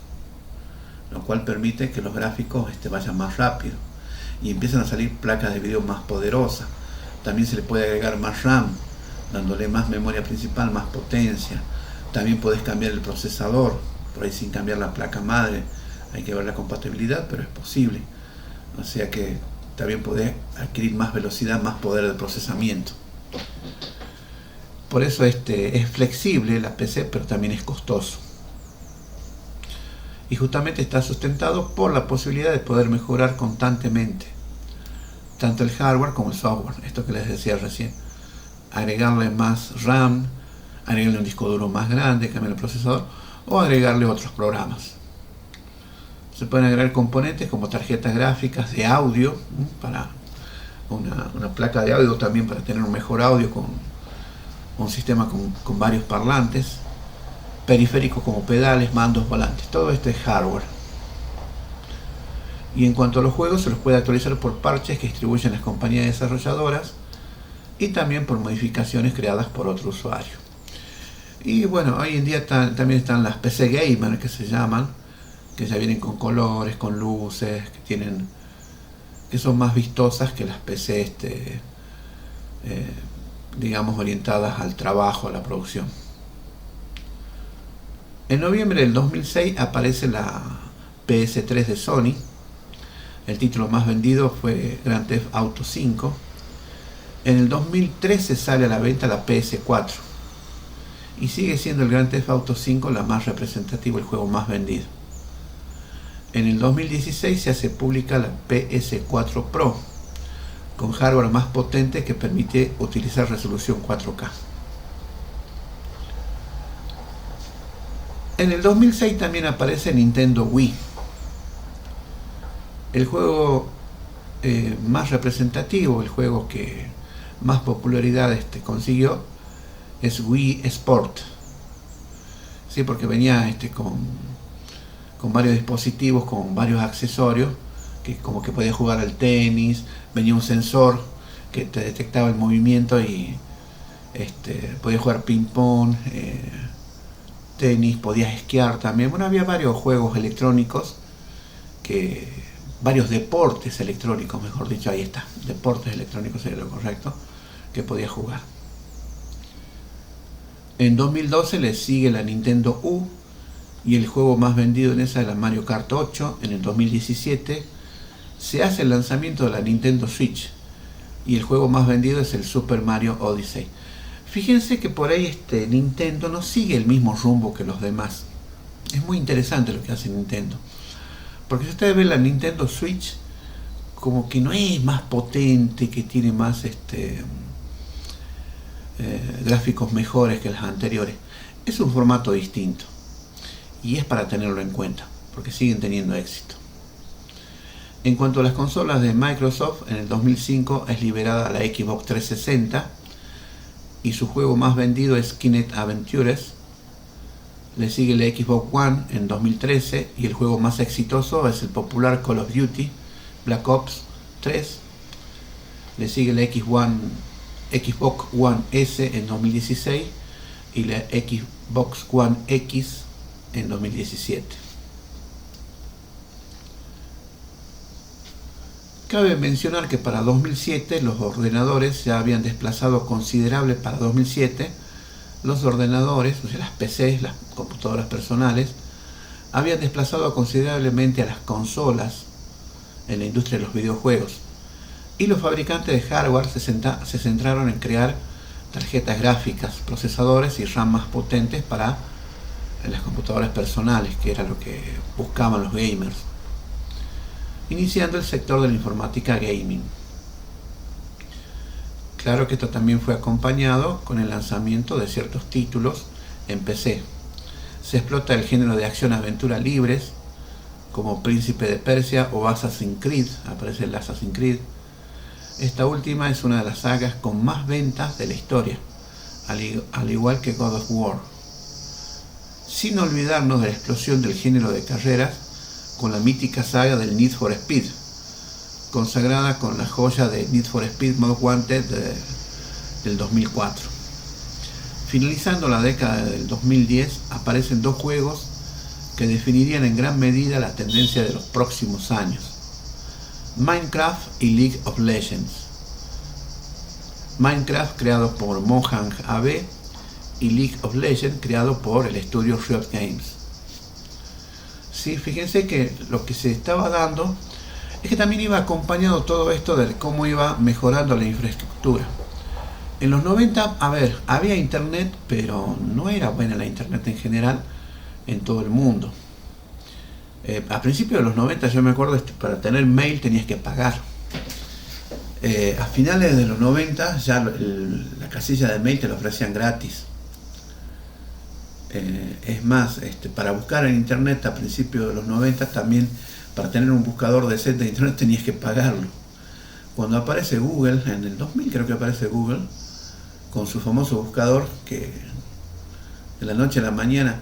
lo cual permite que los gráficos vayan más rápido, y empiezan a salir placas de video más poderosas. También se le puede agregar más RAM, dándole más memoria principal, más potencia. También podés cambiar el procesador, por ahí sin cambiar la placa madre. Hay que ver la compatibilidad, pero es posible. O sea que también podés adquirir más velocidad, más poder de procesamiento. Por eso es flexible la PC, pero también es costoso. Y justamente está sustentado por la posibilidad de poder mejorar constantemente tanto el hardware como el software. Esto que les decía recién, agregarle más RAM, agregarle un disco duro más grande, cambiar el procesador, o agregarle otros programas. Se pueden agregar componentes como tarjetas gráficas de audio, para una placa de audio, también para tener un mejor audio con un sistema con varios parlantes, periféricos como pedales, mandos, volantes. Todo esto es hardware. Y en cuanto a los juegos, se los puede actualizar por parches que distribuyen las compañías desarrolladoras, y también por modificaciones creadas por otro usuario. Y bueno, hoy en día también están las PC Gamer, que se llaman, que ya vienen con colores, con luces, que son más vistosas que las PC digamos orientadas al trabajo, a la producción. En noviembre del 2006 aparece la PS3 de Sony. El título más vendido fue Grand Theft Auto 5. En el 2013 sale a la venta la PS4, y sigue siendo el Grand Theft Auto 5 la más representativa, el juego más vendido. En el 2016 se hace pública la PS4 Pro, con hardware más potente que permite utilizar resolución 4K. En el 2006 también aparece Nintendo Wii. El juego más representativo, el juego que más popularidad consiguió, es Wii Sport. Sí, porque venía con varios dispositivos, con varios accesorios, que como que podía jugar al tenis. Venía un sensor que te detectaba el movimiento y podías jugar ping pong, tenis, podías esquiar también. Bueno, había varios juegos electrónicos, varios deportes electrónicos, mejor dicho, ahí está, deportes electrónicos sería lo correcto, que podías jugar. En 2012 le sigue la Nintendo U, y el juego más vendido en esa es la Mario Kart 8. En el 2017 se hace el lanzamiento de la Nintendo Switch, y el juego más vendido es el Super Mario Odyssey. Fíjense que por ahí Nintendo no sigue el mismo rumbo que los demás. Es muy interesante lo que hace Nintendo, porque si ustedes ven la Nintendo Switch, como que no es más potente, que tiene más gráficos mejores que las anteriores. Es un formato distinto, y es para tenerlo en cuenta, porque siguen teniendo éxito. En cuanto a las consolas de Microsoft, en el 2005 es liberada la Xbox 360, y su juego más vendido es Kinect Adventures. Le sigue la Xbox One en 2013, y el juego más exitoso es el popular Call of Duty Black Ops 3. Le sigue la Xbox One S en 2016, y la Xbox One X en 2017. Cabe mencionar que para 2007 los ordenadores ya habían desplazado considerable para 2007 los ordenadores, o sea, las PCs, las computadoras personales, habían desplazado considerablemente a las consolas en la industria de los videojuegos. Y los fabricantes de hardware se centraron en crear tarjetas gráficas, procesadores y RAM más potentes para las computadoras personales, que era lo que buscaban los gamers, iniciando el sector de la informática gaming. Claro que esto también fue acompañado con el lanzamiento de ciertos títulos en PC. Se explota el género de acción-aventura libres, como Príncipe de Persia o Assassin's Creed. Aparece el Assassin's Creed. Esta última es una de las sagas con más ventas de la historia, al igual que God of War. Sin olvidarnos de la explosión del género de carreras con la mítica saga del Need for Speed, consagrada con la joya de Need for Speed Most Wanted del 2004. Finalizando la década del 2010, aparecen dos juegos que definirían en gran medida la tendencia de los próximos años: Minecraft y League of Legends. Minecraft, creado por Mojang AB, y League of Legends, creado por el estudio Riot Games. Sí, fíjense que lo que se estaba dando es que también iba acompañado todo esto de cómo iba mejorando la infraestructura. En los 90, había internet, pero no era buena la internet en general en todo el mundo. A principios de los 90, yo me acuerdo, para tener mail tenías que pagar. A finales de los 90 ya la casilla de mail te la ofrecían gratis. Es más, para buscar en internet a principios de los 90 también, para tener un buscador decente de internet tenías que pagarlo. Cuando aparece Google, en el 2000 creo que aparece Google, con su famoso buscador, que de la noche a la mañana,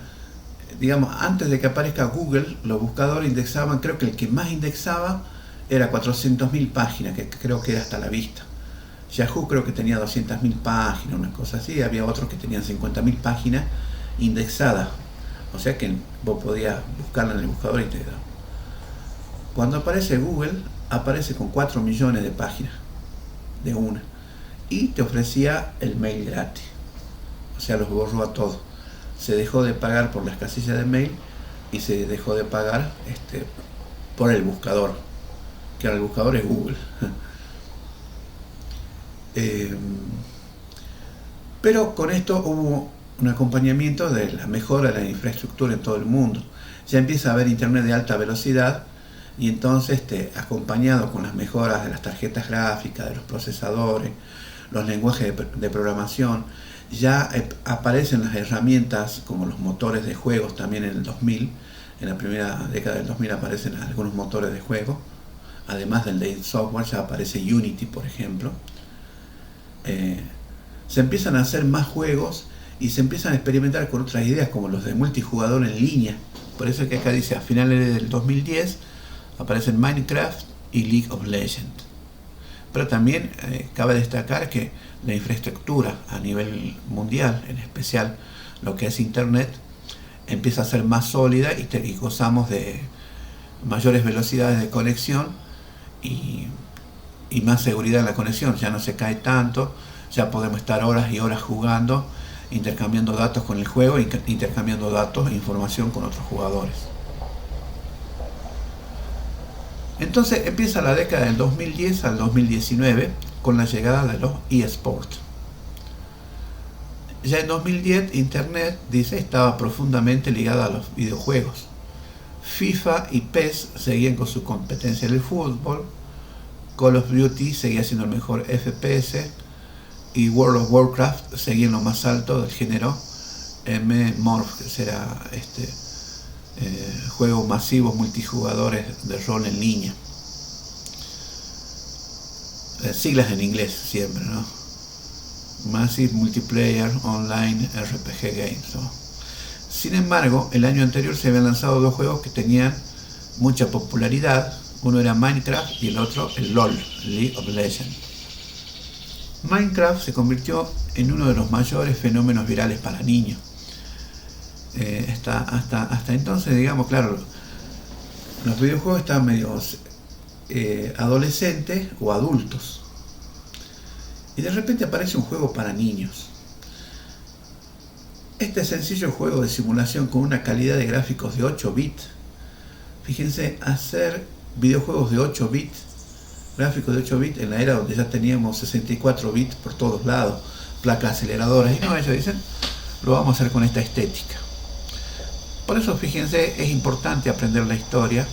digamos, antes de que aparezca Google, los buscadores indexaban, creo que el que más indexaba era 400.000 páginas, que creo que era hasta la vista. Yahoo creo que tenía 200.000 páginas, una cosa así, había otros que tenían 50.000 páginas indexadas, o sea que vos podías buscarla en el buscador y te da. Cuando aparece Google, aparece con 4 millones de páginas de una, y te ofrecía el mail gratis, o sea, los borró a todos. Se dejó de pagar por las casillas de mail y se dejó de pagar por el buscador, que ahora el buscador es Google. Pero con esto hubo un acompañamiento de la mejora de la infraestructura en todo el mundo. Ya empieza a haber internet de alta velocidad, y entonces, acompañado con las mejoras de las tarjetas gráficas, de los procesadores, los lenguajes de programación, ya aparecen las herramientas como los motores de juegos también en el 2000. En la primera década del 2000 aparecen algunos motores de juego. Además del de software, ya aparece Unity, por ejemplo. Se empiezan a hacer más juegos y se empiezan a experimentar con otras ideas, como los de multijugador en línea. Por eso es que acá dice, a finales del 2010 aparecen Minecraft y League of Legends. Pero también cabe destacar que la infraestructura a nivel mundial, en especial lo que es internet, empieza a ser más sólida y gozamos de mayores velocidades de conexión y más seguridad en la conexión. Ya no se cae tanto, ya podemos estar horas y horas jugando, intercambiando datos con el juego, intercambiando datos e información con otros jugadores. Entonces empieza la década del 2010 al 2019 con la llegada de los eSports. Ya en 2010 Internet, dice, estaba profundamente ligada a los videojuegos. FIFA y PES seguían con su competencia en el fútbol, Call of Duty seguía siendo el mejor FPS, y World of Warcraft seguía en lo más alto del género MMORPH, que será juegos masivos multijugadores de rol en línea. Siglas en inglés siempre, ¿no? Massive Multiplayer Online RPG Games, ¿no? Sin embargo, el año anterior se habían lanzado dos juegos que tenían mucha popularidad. Uno era Minecraft y el otro el LOL, League of Legends. Minecraft se convirtió en uno de los mayores fenómenos virales para niños. Hasta entonces, digamos, claro, los videojuegos estaban medio adolescentes o adultos. Y de repente aparece un juego para niños. Este sencillo juego de simulación con una calidad de gráficos de 8 bits, fíjense, hacer videojuegos de 8 bits, gráficos de 8 bits en la era donde ya teníamos 64 bits por todos lados, placas aceleradoras, y no, ellos dicen, lo vamos a hacer con esta estética. Por eso, fíjense, es importante aprender la historia,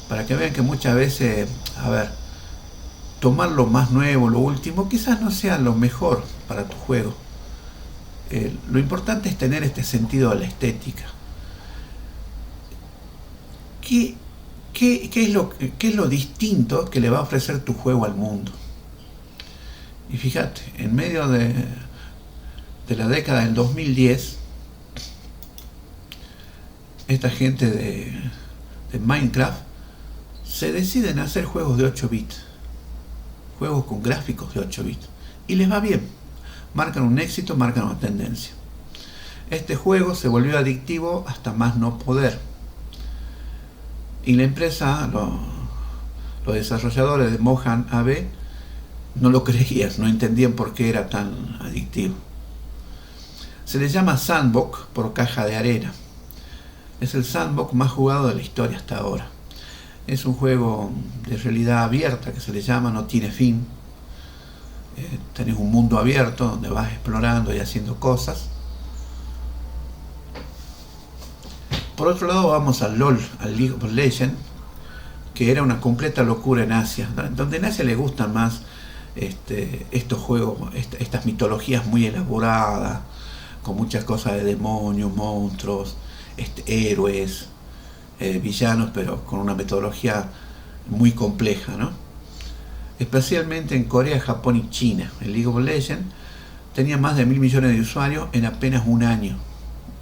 para que vean que muchas veces, tomar lo más nuevo, lo último, quizás no sea lo mejor para tu juego. Lo importante es tener este sentido de la estética. ¿Qué es lo distinto que le va a ofrecer tu juego al mundo? Y fíjate, en medio de la década del 2010, esta gente de Minecraft se deciden a hacer juegos de 8 bits, juegos con gráficos de 8 bits, y les va bien, marcan un éxito, marcan una tendencia. Este juego se volvió adictivo hasta más no poder, y la empresa, los desarrolladores de Mojang AB no lo creían, no entendían por qué era tan adictivo. Se le llama Sandbox por caja de arena. Es el sandbox más jugado de la historia hasta ahora. Es un juego de realidad abierta, que se le llama, no tiene fin. Tenés un mundo abierto donde vas explorando y haciendo cosas. Por otro lado, vamos al LOL, al League of Legends, que era una completa locura en Asia, donde en Asia le gustan más estos juegos, estas mitologías muy elaboradas, con muchas cosas de demonios, monstruos, héroes, villanos, pero con una metodología muy compleja, ¿no? Especialmente en Corea, Japón y China. El League of Legends tenía más de 1.000 millones de usuarios en apenas un año.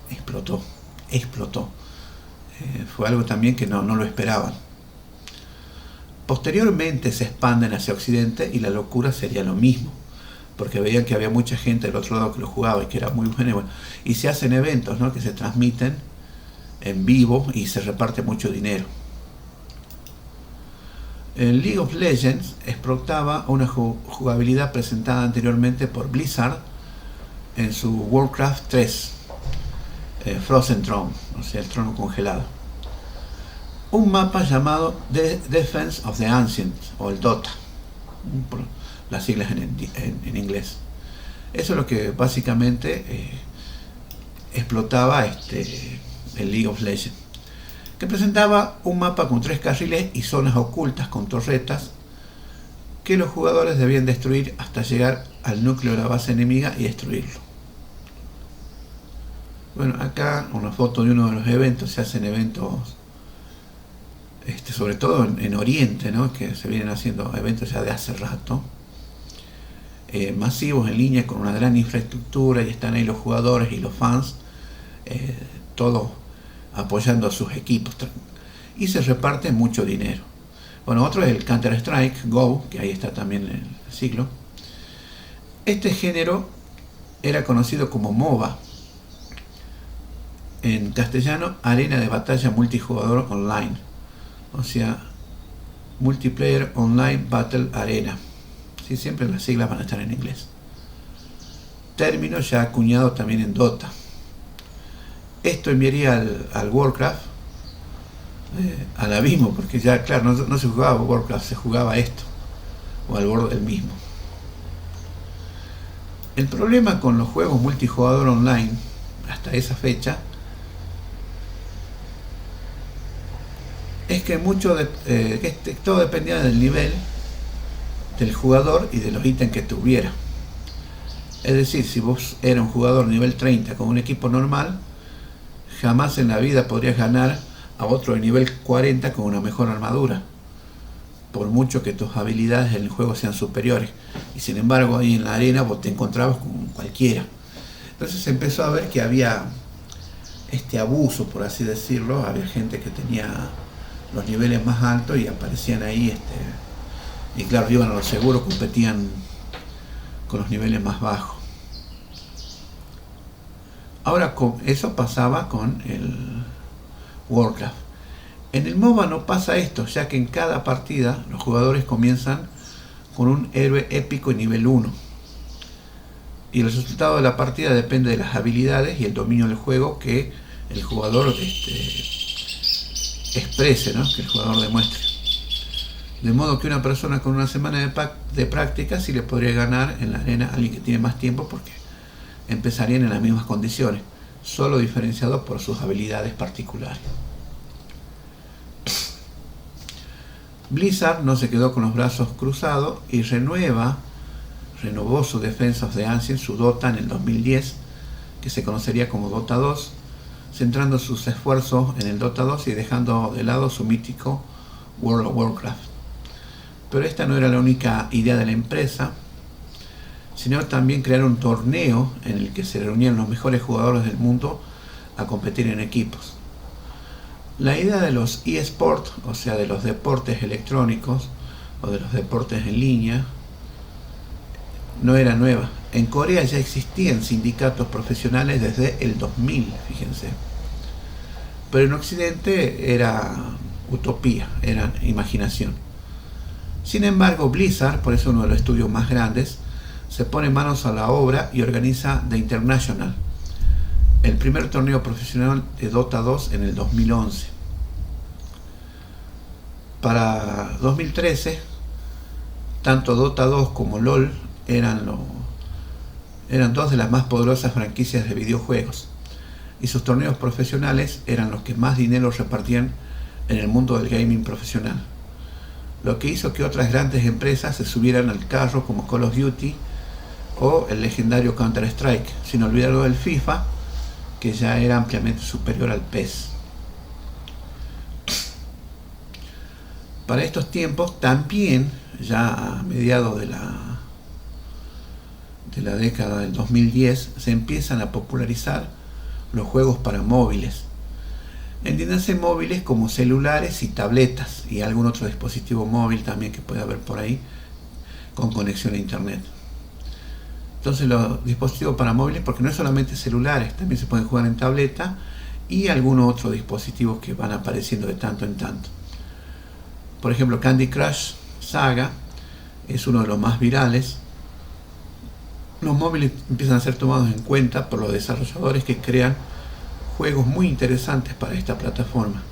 Explotó. Fue algo también que no lo esperaban. Posteriormente se expanden hacia Occidente y la locura sería lo mismo, porque veían que había mucha gente del otro lado que lo jugaba y que era muy bueno. Y se hacen eventos, ¿no?, que se transmiten en vivo y se reparte mucho dinero. El League of Legends explotaba una jugabilidad presentada anteriormente por Blizzard en su Warcraft 3, Frozen Throne, o sea, el trono congelado. Un mapa llamado Defense of the Ancients, o el Dota, por las siglas en inglés. Eso es lo que básicamente explotaba el League of Legends, que presentaba un mapa con 3 carriles y zonas ocultas con torretas que los jugadores debían destruir hasta llegar al núcleo de la base enemiga y destruirlo. Bueno, acá una foto de uno de los eventos. Se hacen eventos sobre todo en Oriente, ¿no?, que se vienen haciendo eventos ya de hace rato, masivos en línea con una gran infraestructura, y están ahí los jugadores y los fans, todos apoyando a sus equipos, y se reparte mucho dinero. Bueno, otro es el Counter-Strike Go, que ahí está también en el siglo. Este género era conocido como MOBA, en castellano, Arena de Batalla Multijugador Online, o sea, Multiplayer Online Battle Arena. Sí, siempre las siglas van a estar en inglés. Término ya acuñado también en Dota. Esto enviaría al Warcraft al abismo, porque ya, claro, no se jugaba Warcraft, se jugaba esto, o al borde del mismo. El problema con los juegos multijugador online hasta esa fecha es que todo dependía del nivel del jugador y de los ítems que tuviera. Es decir, si vos eras un jugador nivel 30 con un equipo normal, jamás en la vida podrías ganar a otro de nivel 40 con una mejor armadura, por mucho que tus habilidades en el juego sean superiores. Y sin embargo, ahí en la arena vos te encontrabas con cualquiera. Entonces se empezó a ver que había este abuso, por así decirlo. Había gente que tenía los niveles más altos y aparecían ahí, y claro, iban a lo seguro, competían con los niveles más bajos. Ahora, eso pasaba con el Warcraft. En el MOBA no pasa esto, ya que en cada partida los jugadores comienzan con un héroe épico nivel 1. Y el resultado de la partida depende de las habilidades y el dominio del juego que el jugador exprese, ¿no?, que el jugador demuestre. De modo que una persona con una semana de práctica sí le podría ganar en la arena a alguien que tiene más tiempo, porque empezarían en las mismas condiciones, solo diferenciados por sus habilidades particulares. Blizzard no se quedó con los brazos cruzados y renovó su Defense of the Ancient, su Dota, en el 2010, que se conocería como Dota 2, centrando sus esfuerzos en el Dota 2 y dejando de lado su mítico World of Warcraft. Pero esta no era la única idea de la empresa, sino también crear un torneo en el que se reunían los mejores jugadores del mundo a competir en equipos. La idea de los eSports, o sea, de los deportes electrónicos o de los deportes en línea, no era nueva. En Corea ya existían sindicatos profesionales desde el 2000, fíjense. Pero en Occidente era utopía, era imaginación. Sin embargo, Blizzard, por eso uno de los estudios más grandes, se pone manos a la obra y organiza The International, el primer torneo profesional de Dota 2 en el 2011. Para 2013, tanto Dota 2 como LoL eran dos de las más poderosas franquicias de videojuegos, y sus torneos profesionales eran los que más dinero repartían en el mundo del gaming profesional, lo que hizo que otras grandes empresas se subieran al carro, como Call of Duty o el legendario Counter-Strike, sin olvidar del FIFA, que ya era ampliamente superior al PES. Para estos tiempos, también, ya a mediados de la década del 2010, se empiezan a popularizar los juegos para móviles. Entiéndase móviles como celulares y tabletas y algún otro dispositivo móvil también que puede haber por ahí con conexión a internet. Entonces los dispositivos para móviles, porque no es solamente celulares, también se pueden jugar en tableta y algunos otros dispositivos que van apareciendo de tanto en tanto. Por ejemplo, Candy Crush Saga es uno de los más virales. Los móviles empiezan a ser tomados en cuenta por los desarrolladores que crean juegos muy interesantes para esta plataforma,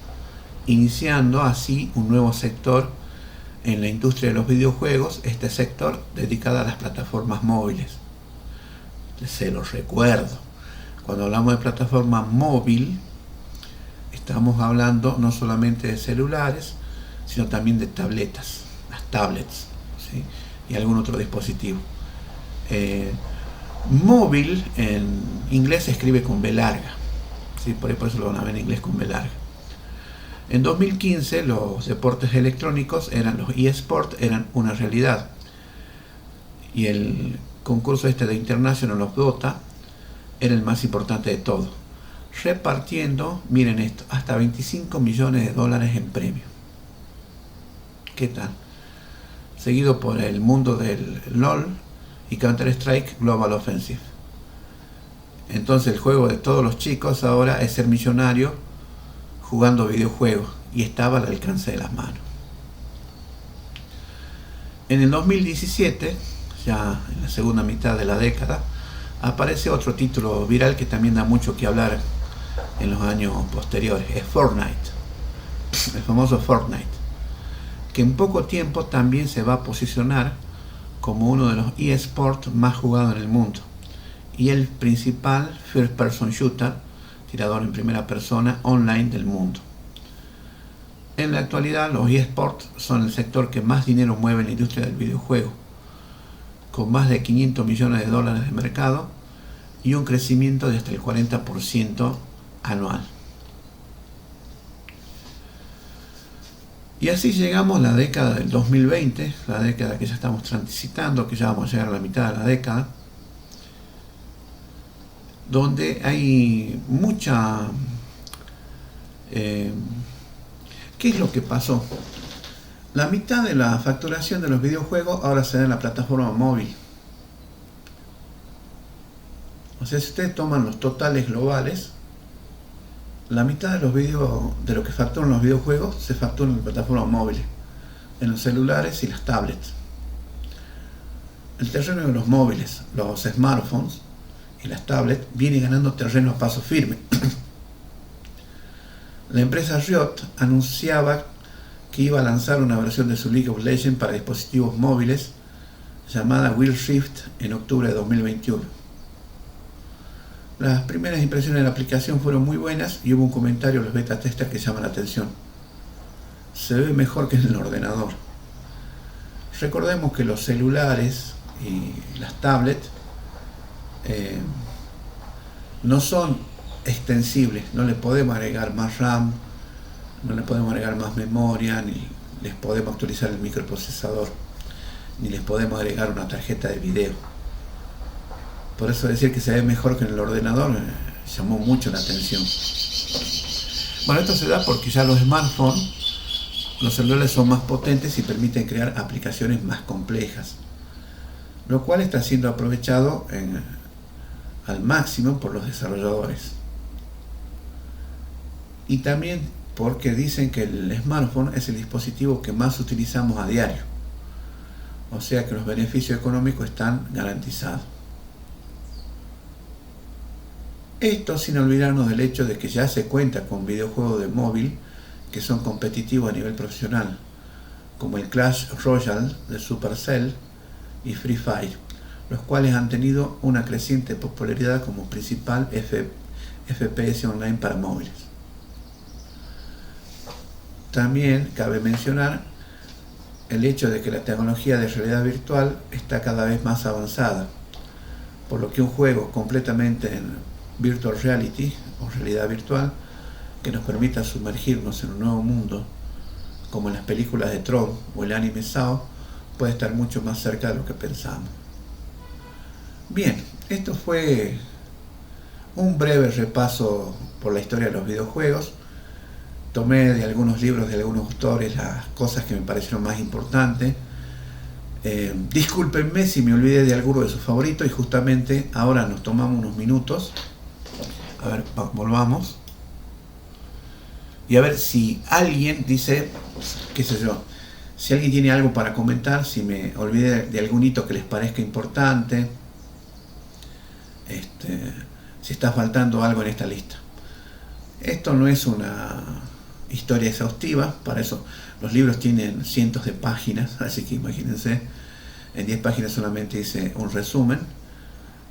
iniciando así un nuevo sector en la industria de los videojuegos, este sector dedicado a las plataformas móviles. Se los recuerdo, cuando hablamos de plataforma móvil, estamos hablando no solamente de celulares, sino también de tabletas, las tablets, ¿sí? Y algún otro dispositivo. Móvil en inglés se escribe con B larga, ¿sí? Por eso lo van a ver en inglés con B larga. En 2015 los deportes electrónicos, los eSports, eran una realidad, y el concurso de International of Dota era el más importante de todo, repartiendo, miren esto, hasta $25 millones en premio. ¿Qué tal? Seguido por el mundo del LoL y Counter-Strike Global Offensive. Entonces el juego de todos los chicos ahora es ser millonario jugando videojuegos, y estaba al alcance de las manos. En el 2017, ya en la segunda mitad de la década, aparece otro título viral que también da mucho que hablar en los años posteriores. Es Fortnite, el famoso Fortnite, que en poco tiempo también se va a posicionar como uno de los eSports más jugados en el mundo, y el principal first person shooter, tirador en primera persona online del mundo. En la actualidad los eSports son el sector que más dinero mueve en la industria del videojuego, con más de $500 millones de mercado y un crecimiento de hasta el 40% anual. Y así llegamos a la década del 2020, la década que ya estamos transitando, que ya vamos a llegar a la mitad de la década, donde hay mucha... ¿Qué es lo que pasó? La mitad de la facturación de los videojuegos ahora se da en la plataforma móvil. O sea, si ustedes toman los totales globales, la mitad de lo que facturan los videojuegos se factura en las plataformas móviles, en los celulares y las tablets. El terreno de los móviles, los smartphones y las tablets viene ganando terreno a paso firme. La empresa Riot anunciaba que iba a lanzar una versión de su League of Legends para dispositivos móviles llamada Will Rift en octubre de 2021. Las primeras impresiones de la aplicación fueron muy buenas y hubo un comentario en los beta testers que llama la atención. Se ve mejor que en el ordenador. Recordemos que los celulares y las tablets no son extensibles, no le podemos agregar más RAM, no le podemos agregar más memoria, ni les podemos actualizar el microprocesador, ni les podemos agregar una tarjeta de video. Por eso decir que se ve mejor que en el ordenador llamó mucho la atención. Bueno, esto se da porque ya los smartphones, los celulares son más potentes y permiten crear aplicaciones más complejas, lo cual está siendo aprovechado al máximo por los desarrolladores. Y también porque dicen que el smartphone es el dispositivo que más utilizamos a diario, o sea que los beneficios económicos están garantizados. Esto sin olvidarnos del hecho de que ya se cuenta con videojuegos de móvil que son competitivos a nivel profesional, como el Clash Royale de Supercell y Free Fire, los cuales han tenido una creciente popularidad como principal FPS online para móviles. También cabe mencionar el hecho de que la tecnología de realidad virtual está cada vez más avanzada, por lo que un juego completamente en virtual reality o realidad virtual que nos permita sumergirnos en un nuevo mundo, como en las películas de Tron o el anime SAO, puede estar mucho más cerca de lo que pensamos. Bien, esto fue un breve repaso por la historia de los videojuegos. Tomé de algunos libros de algunos autores las cosas que me parecieron más importantes. Discúlpenme si me olvidé de alguno de sus favoritos, y justamente ahora nos tomamos unos minutos. A ver, volvamos. Y a ver si alguien dice, qué sé yo, si alguien tiene algo para comentar, si me olvidé de algún hito que les parezca importante, si está faltando algo en esta lista. Esto no es una historia exhaustiva, para eso los libros tienen cientos de páginas, así que imagínense, en 10 páginas solamente hice un resumen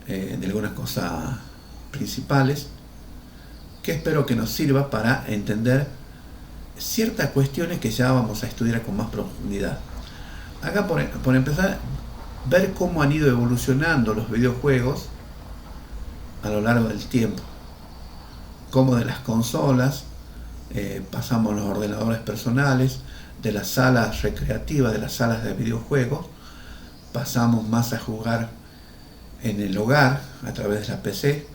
de algunas cosas principales, que espero que nos sirva para entender ciertas cuestiones que ya vamos a estudiar con más profundidad. Acá por empezar, ver cómo han ido evolucionando los videojuegos a lo largo del tiempo, cómo de las consolas pasamos a los ordenadores personales, de las salas recreativas, de las salas de videojuegos, pasamos más a jugar en el hogar a través de la PC,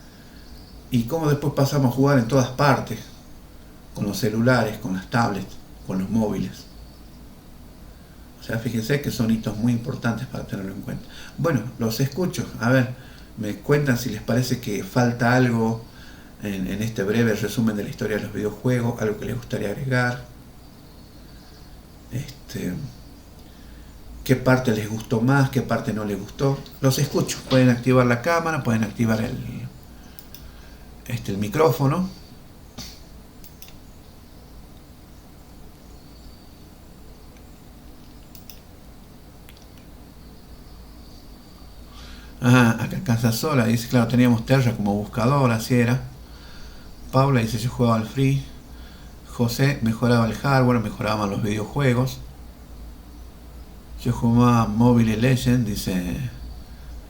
y cómo después pasamos a jugar en todas partes, con los celulares, con las tablets, con los móviles. O sea, fíjense que son hitos muy importantes para tenerlo en cuenta. Bueno, los escucho. A ver, me cuentan si les parece que falta algo en este breve resumen de la historia de los videojuegos, algo que les gustaría agregar. ¿Qué parte les gustó más? ¿Qué parte no les gustó? Los escucho. Pueden activar la cámara, pueden activar el micrófono. Acá Casasola dice, claro, teníamos Terra como buscador, así era. Paula dice, yo jugaba al Free. José, mejoraba el hardware, mejoraban los videojuegos. Yo jugaba Mobile Legends, dice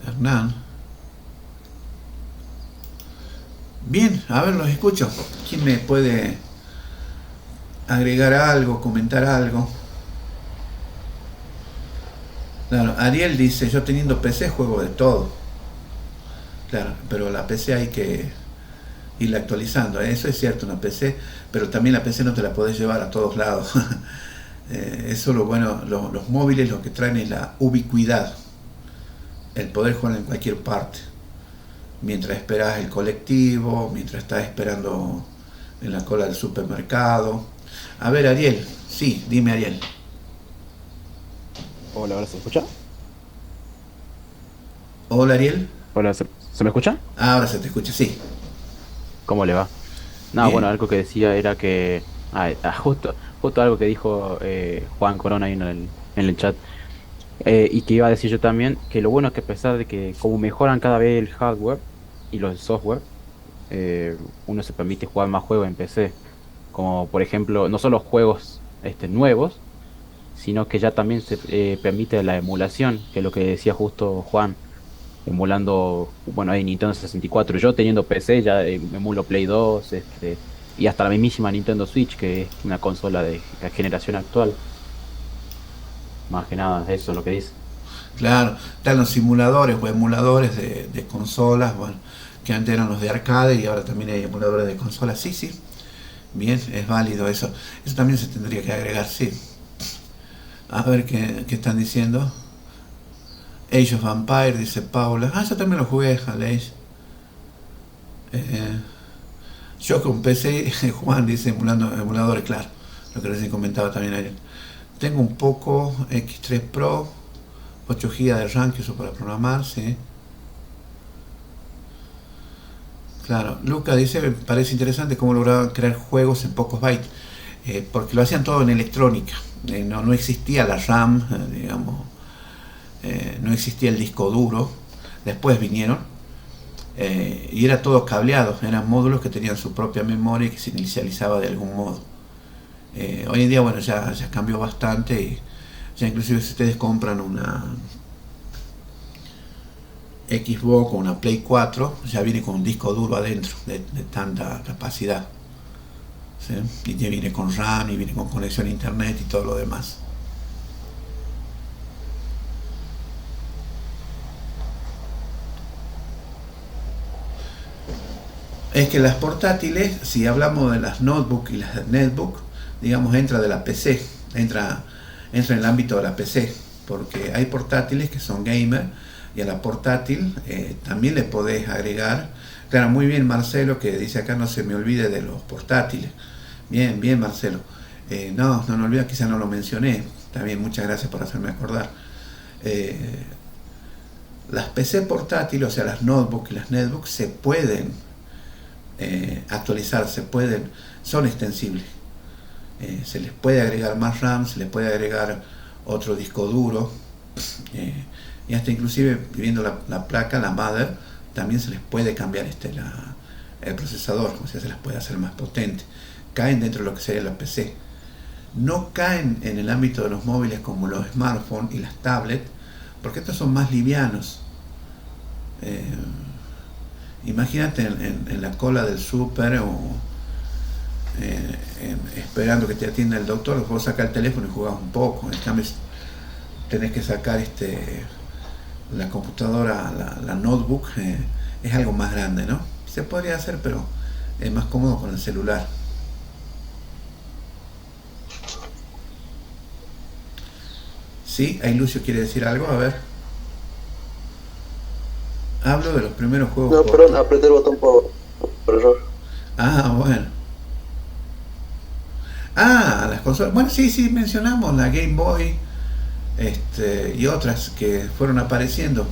Hernán. Bien, a ver, los escucho. ¿Quién me puede agregar algo, comentar algo? Claro, Ariel dice, yo teniendo PC juego de todo. Claro, pero la PC hay que irla actualizando. Eso es cierto, una PC, pero también la PC no te la podés llevar a todos lados. Eso lo bueno, los móviles lo que traen es la ubicuidad, el poder jugar en cualquier parte, mientras esperas el colectivo, mientras estás esperando en la cola del supermercado. A ver, Ariel, sí, dime, Ariel. Hola, ¿ahora se escucha? Hola, Ariel. Hola, ¿se me escucha? Ahora se te escucha, sí. ¿Cómo le va? No, Bien. bueno, algo que decía era que justo justo algo que dijo Juan Corona ahí en el chat. Y que iba a decir yo también que lo bueno es que a pesar de que como mejoran cada vez el hardware y los software, eh, uno se permite jugar más juegos en PC. Como por ejemplo, no solo juegos nuevos, sino que ya también se permite la emulación, que es lo que decía justo Juan, emulando, bueno, hay Nintendo 64. Yo teniendo PC ya emulo Play 2, y hasta la mismísima Nintendo Switch, que es una consola de la generación actual. Más que nada, eso es lo que dice. Claro, están los simuladores o emuladores de consolas, bueno, que antes eran los de arcade y ahora también hay emuladores de consolas. Sí, sí, bien, es válido eso. Eso también se tendría que agregar, sí. A ver qué están diciendo. Age of Empire, dice Paula. Ah, yo también lo jugué, al Age. Eh, yo con PC, Juan dice emuladores, claro. Lo que recién comentaba también ayer. Tengo un poco X3 Pro, 8 GB de RAM que uso para programar, sí. Claro, Luca dice, me parece interesante cómo lograban crear juegos en pocos bytes, porque lo hacían todo en electrónica. No existía la RAM, digamos, no existía el disco duro, después vinieron, y era todo cableado, eran módulos que tenían su propia memoria y que se inicializaba de algún modo. Hoy en día, bueno, ya cambió bastante y ya inclusive si ustedes compran una Xbox o una Play 4, ya viene con un disco duro adentro de tanta capacidad, ¿sí? Y ya viene con RAM y viene con conexión a internet y todo lo demás. Es que las portátiles, si hablamos de las notebook y las netbook, digamos, entra de la PC, entra en el ámbito de la PC, porque hay portátiles que son gamer y a la portátil también le podés agregar. Claro, muy bien Marcelo, que dice acá no se me olvide de los portátiles. Bien, bien Marcelo. No me olvido, quizá no lo mencioné. También muchas gracias por hacerme acordar. Las PC portátiles, o sea las notebooks y las netbooks, se pueden actualizar, son extensibles. Se les puede agregar más RAM, se les puede agregar otro disco duro, y hasta inclusive viendo la placa, la mother, también se les puede cambiar el procesador, o sea, se las puede hacer más potente. Caen dentro de lo que sería la PC. No caen en el ámbito de los móviles como los smartphones y las tablets, porque estos son más livianos. Imagínate en la cola del súper o esperando que te atienda el doctor, vos sacas el teléfono y jugás un poco. En cambio, tenés que sacar la computadora, la notebook, es algo más grande, ¿no? Se podría hacer, pero es más cómodo con el celular. Sí, ahí Lucio quiere decir algo, a ver. Hablo de los primeros juegos. No, perdón, apreté el botón por error. Ah, bueno. Ah, las consolas. Bueno, sí, mencionamos la Game Boy, y otras que fueron apareciendo.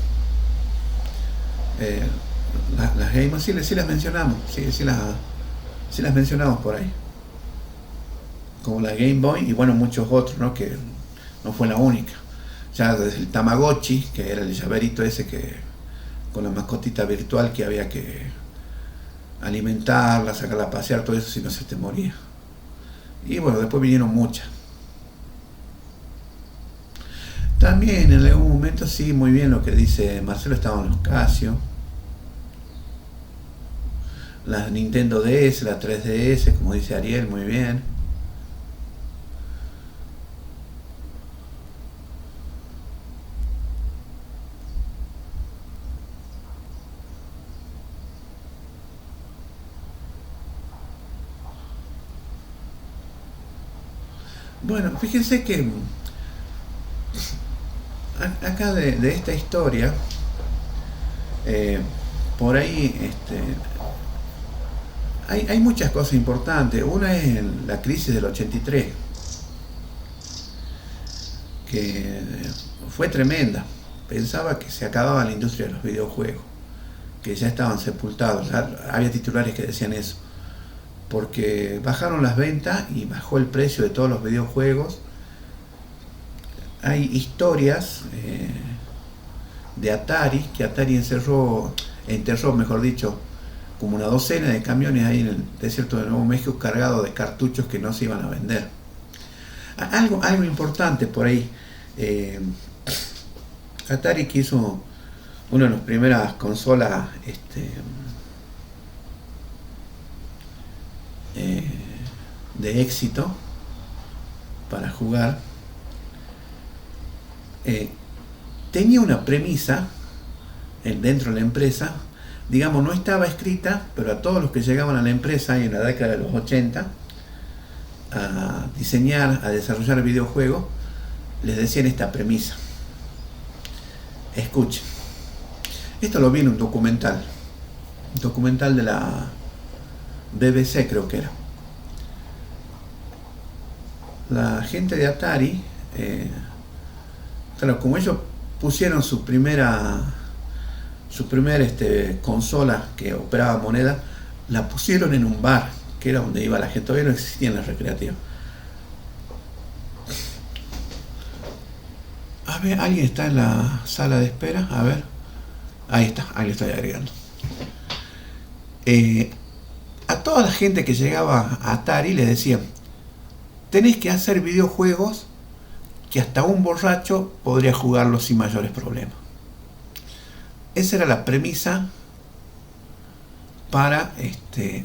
Las Game Boy, sí las mencionamos, sí las mencionamos por ahí. Como la Game Boy y bueno, muchos otros, ¿no? Que no fue la única. Ya desde el Tamagotchi, que era el llaverito ese que con la mascotita virtual que había que alimentarla, sacarla a pasear, todo eso, si no se te moría. Y bueno, después vinieron muchas. También en algún momento, sí, muy bien lo que dice Marcelo, estaban los Casio, la Nintendo DS, la 3DS, como dice Ariel, muy bien. Bueno, fíjense que acá de esta historia, por ahí hay muchas cosas importantes. Una es la crisis del 83, que fue tremenda. Pensaba que se acababa la industria de los videojuegos, que ya estaban sepultados. Había titulares que decían eso. porque bajaron las ventas y bajó el precio de todos los videojuegos. Hay historias de Atari, que Atari enterró, mejor dicho, como una docena de camiones ahí en el desierto de Nuevo México cargados de cartuchos que no se iban a vender. Algo importante por ahí. Atari, que hizo una de las primeras consolas de éxito para jugar, tenía una premisa dentro de la empresa, digamos, no estaba escrita, pero a todos los que llegaban a la empresa en la década de los 80 a diseñar, a desarrollar videojuegos, les decían esta premisa. Escuchen, esto lo vi en un documental de la BBC, creo que era. La gente de Atari, claro, como ellos pusieron su primer consola que operaba moneda, la pusieron en un bar, que era donde iba la gente. Todavía no existían las recreativas. A ver, ¿alguien está en la sala de espera? A ver, ahí está, ahí le estoy agregando. A toda la gente que llegaba a Atari le decían: tenés que hacer videojuegos que hasta un borracho podría jugarlos sin mayores problemas. Esa era la premisa para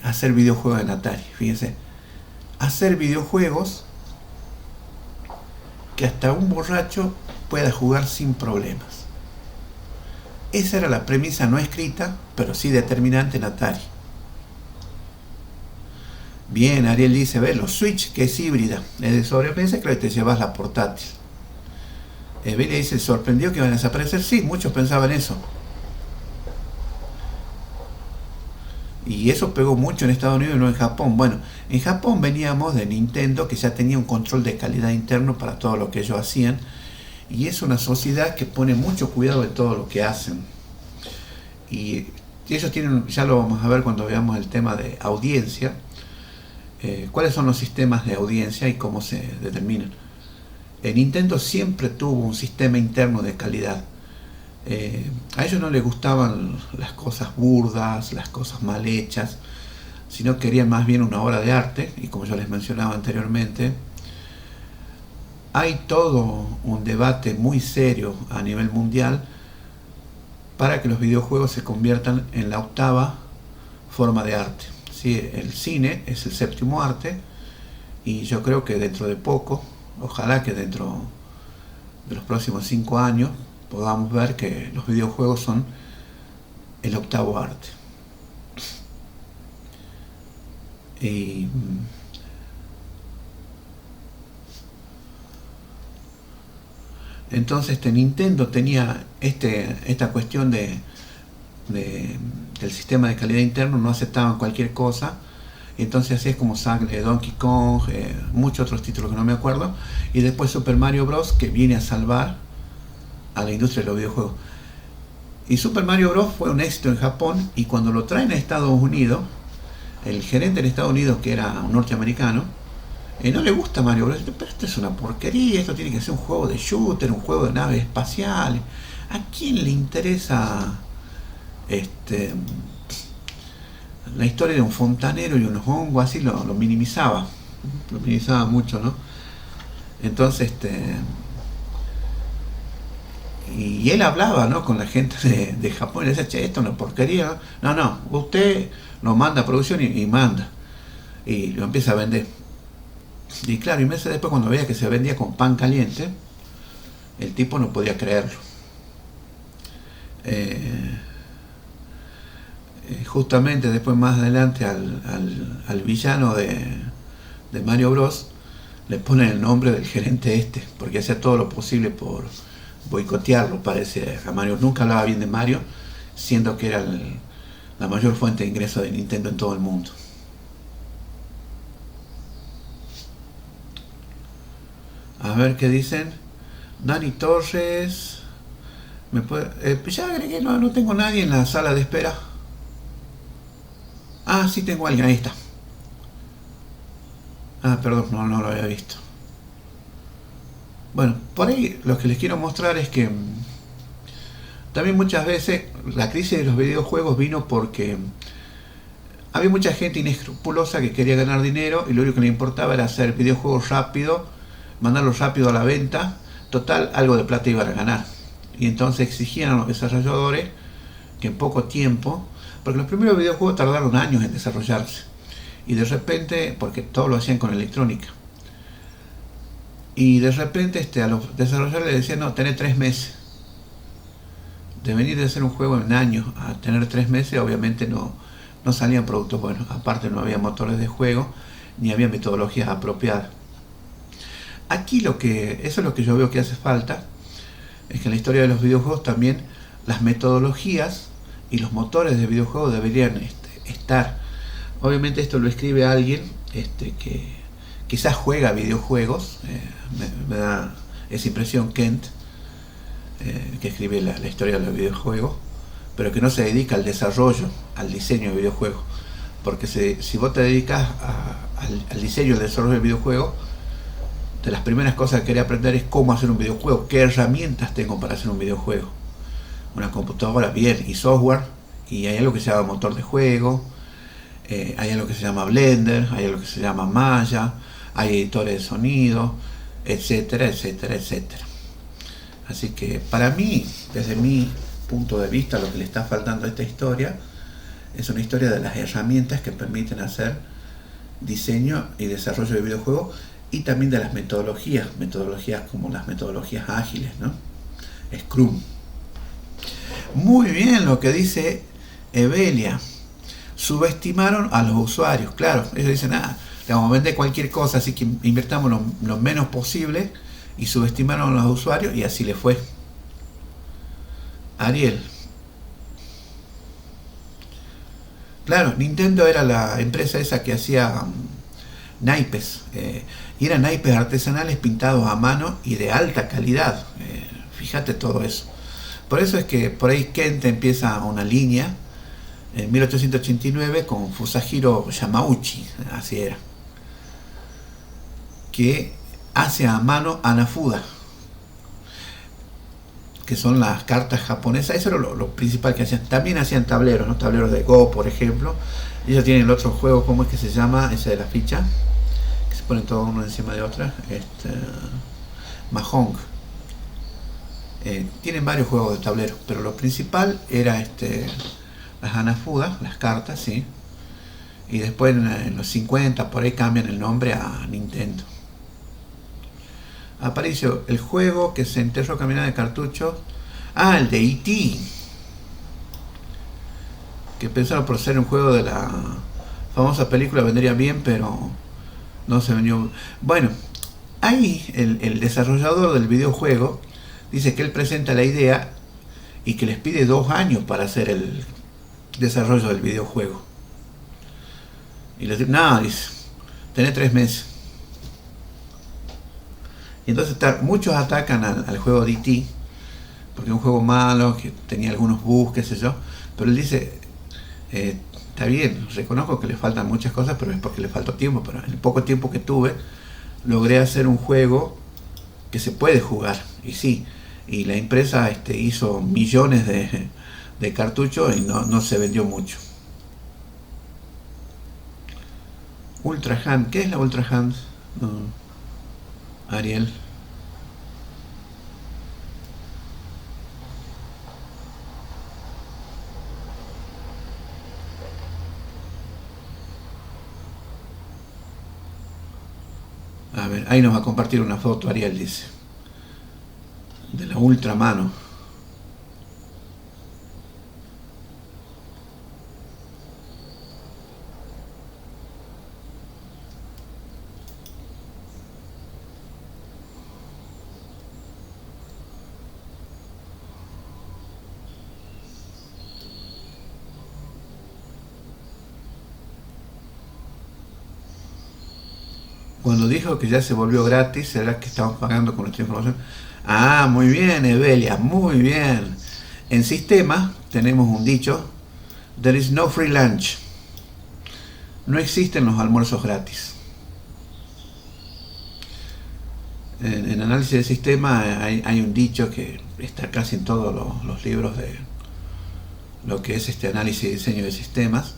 hacer videojuegos en Atari. Fíjense, hacer videojuegos que hasta un borracho pueda jugar sin problemas. Esa era la premisa no escrita, pero sí determinante en Atari. Bien, Ariel dice, ve, los Switch, que es híbrida, es de sobremesa, claro, te llevas la portátil. Billy dice, ¿sorprendió que iban a desaparecer? Sí, muchos pensaban eso. Y eso pegó mucho en Estados Unidos y no en Japón. Bueno, en Japón veníamos de Nintendo, que ya tenía un control de calidad interno para todo lo que ellos hacían. Y es una sociedad que pone mucho cuidado en todo lo que hacen. Y ellos tienen, ya lo vamos a ver cuando veamos el tema de audiencia, cuáles son los sistemas de audiencia y cómo se determinan. Nintendo siempre tuvo un sistema interno de calidad. A ellos no les gustaban las cosas burdas, las cosas mal hechas, sino querían más bien una obra de arte. Y como yo les mencionaba anteriormente, hay todo un debate muy serio a nivel mundial para que los videojuegos se conviertan en la octava forma de arte. ¿Sí? El cine es el séptimo arte, y yo creo que dentro de poco, ojalá que dentro de los próximos 5 años, podamos ver que los videojuegos son el octavo arte. Y entonces Nintendo tenía esta cuestión del sistema de calidad interno, no aceptaban cualquier cosa. Y entonces así es como sale Donkey Kong, muchos otros títulos que no me acuerdo, y después Super Mario Bros. Que viene a salvar a la industria de los videojuegos. Y Super Mario Bros. Fue un éxito en Japón, y cuando lo traen a Estados Unidos, el gerente en Estados Unidos, que era un norteamericano, no le gusta Mario Bros. Pero esto es una porquería, esto tiene que ser un juego de shooter, un juego de naves espaciales. ¿A quién le interesa la historia de un fontanero y unos hongos? Así lo minimizaba mucho, ¿no? Entonces y él hablaba, ¿no?, con la gente de Japón y le decía, che, esto es una porquería. No, usted lo manda a producción y manda, y lo empieza a vender. Y claro, y meses después, cuando veía que se vendía con pan caliente, el tipo no podía creerlo. Justamente después, más adelante, al villano de Mario Bros. Le ponen el nombre del gerente porque hacía todo lo posible por boicotearlo, parece, a Mario. Nunca hablaba bien de Mario, siendo que era la mayor fuente de ingresos de Nintendo en todo el mundo. A ver qué dicen. Dani Torres, ya agregué, no tengo nadie en la sala de espera. Ah, sí tengo a alguien, ahí está. Ah, perdón, no lo había visto. Bueno, por ahí lo que les quiero mostrar es que también muchas veces la crisis de los videojuegos vino porque había mucha gente inescrupulosa que quería ganar dinero y lo único que le importaba era hacer videojuegos rápido, mandarlos rápido a la venta, total, algo de plata iban a ganar. Y entonces exigían a los desarrolladores que en poco tiempo, porque los primeros videojuegos tardaron años en desarrollarse, y de repente, porque todo lo hacían con electrónica, y de repente a los desarrolladores les decían, no, tenés 3 meses. De venir de hacer un juego en años a tener 3 meses, obviamente no salían productos buenos. Aparte no había motores de juego, ni había metodologías apropiadas. Aquí eso es lo que yo veo que hace falta, es que en la historia de los videojuegos también las metodologías y los motores de videojuegos deberían estar. Obviamente esto lo escribe alguien que quizás juega videojuegos, me da esa impresión, Kent, que escribe la historia de los videojuegos, pero que no se dedica al desarrollo, al diseño de videojuegos. Porque si vos te dedicas al diseño y al desarrollo de videojuegos, de las primeras cosas que quería aprender es cómo hacer un videojuego, qué herramientas tengo para hacer un videojuego. Una computadora, bien, y software, y hay algo que se llama motor de juego, hay algo que se llama Blender, hay algo que se llama Maya, hay editores de sonido, etcétera, etcétera, etcétera. Así que para mí, desde mi punto de vista, lo que le está faltando a esta historia es una historia de las herramientas que permiten hacer diseño y desarrollo de videojuegos, y también de las metodologías como las metodologías ágiles, ¿no? Scrum. Muy bien lo que dice Evelia. Subestimaron a los usuarios. Claro, ellos dicen, le vamos a vender cualquier cosa, así que invertamos lo menos posible, y subestimaron a los usuarios, y así le fue. Ariel. Claro, Nintendo era la empresa esa que hacía naipes, y eran naipes artesanales pintados a mano y de alta calidad. Fíjate todo eso. Por eso es que por ahí Kent empieza una línea en 1889 con Fusajiro Yamauchi, así era, que hace a mano Hanafuda, que son las cartas japonesas. Eso era lo principal que hacían. También hacían tableros, ¿no? Tableros de Go, por ejemplo. Ellos tienen el otro juego, ¿cómo es que se llama? Ese de la ficha, que se ponen todos uno encima de otra. Mahjong. Tienen varios juegos de tablero, pero lo principal era las Hanafuda, las cartas, ¿sí? Y después en los 50 por ahí cambian el nombre a Nintendo. Apareció el juego que se enterró caminando de cartuchos. El de E.T., que pensaron por ser un juego de la famosa película vendría bien, pero no se vendió. Bueno, ahí el desarrollador del videojuego dice que él presenta la idea y que les pide 2 años para hacer el desarrollo del videojuego. Y les dice, dice, tenés 3 meses. Y entonces muchos atacan al juego de E.T., porque es un juego malo, que tenía algunos bugs, qué sé yo, pero él dice, está bien, reconozco que le faltan muchas cosas, pero es porque le faltó tiempo. Pero en el poco tiempo que tuve, logré hacer un juego que se puede jugar. Y sí, y la empresa hizo millones de cartuchos y no se vendió mucho. Ultra Hand, ¿qué es la Ultra Hand? Ariel. A ver, ahí nos va a compartir una foto, Ariel dice, de la ultra mano. Cuando dijo que ya se volvió gratis, ¿será que estamos pagando con nuestra información? Muy bien, Evelia, muy bien. En sistema tenemos un dicho: there is no free lunch. No existen los almuerzos gratis. En análisis de sistema hay un dicho que está casi en todos los libros de lo que es este análisis y diseño de sistemas.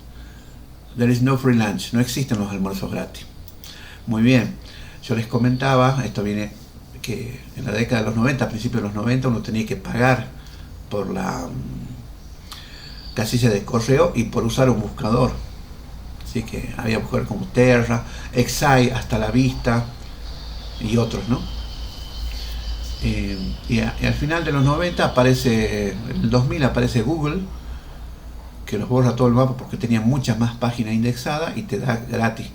There is no free lunch, no existen los almuerzos gratis. Muy bien, yo les comentaba, esto viene que en la década de los 90, a principios de los 90, uno tenía que pagar por la casilla de correo y por usar un buscador. Así que había buscadores como Terra, Exai, Hasta la Vista y otros, ¿no? Y al final de los 90 aparece, en el 2000 aparece Google, que los borra todo el mapa porque tenía muchas más páginas indexadas y te da gratis.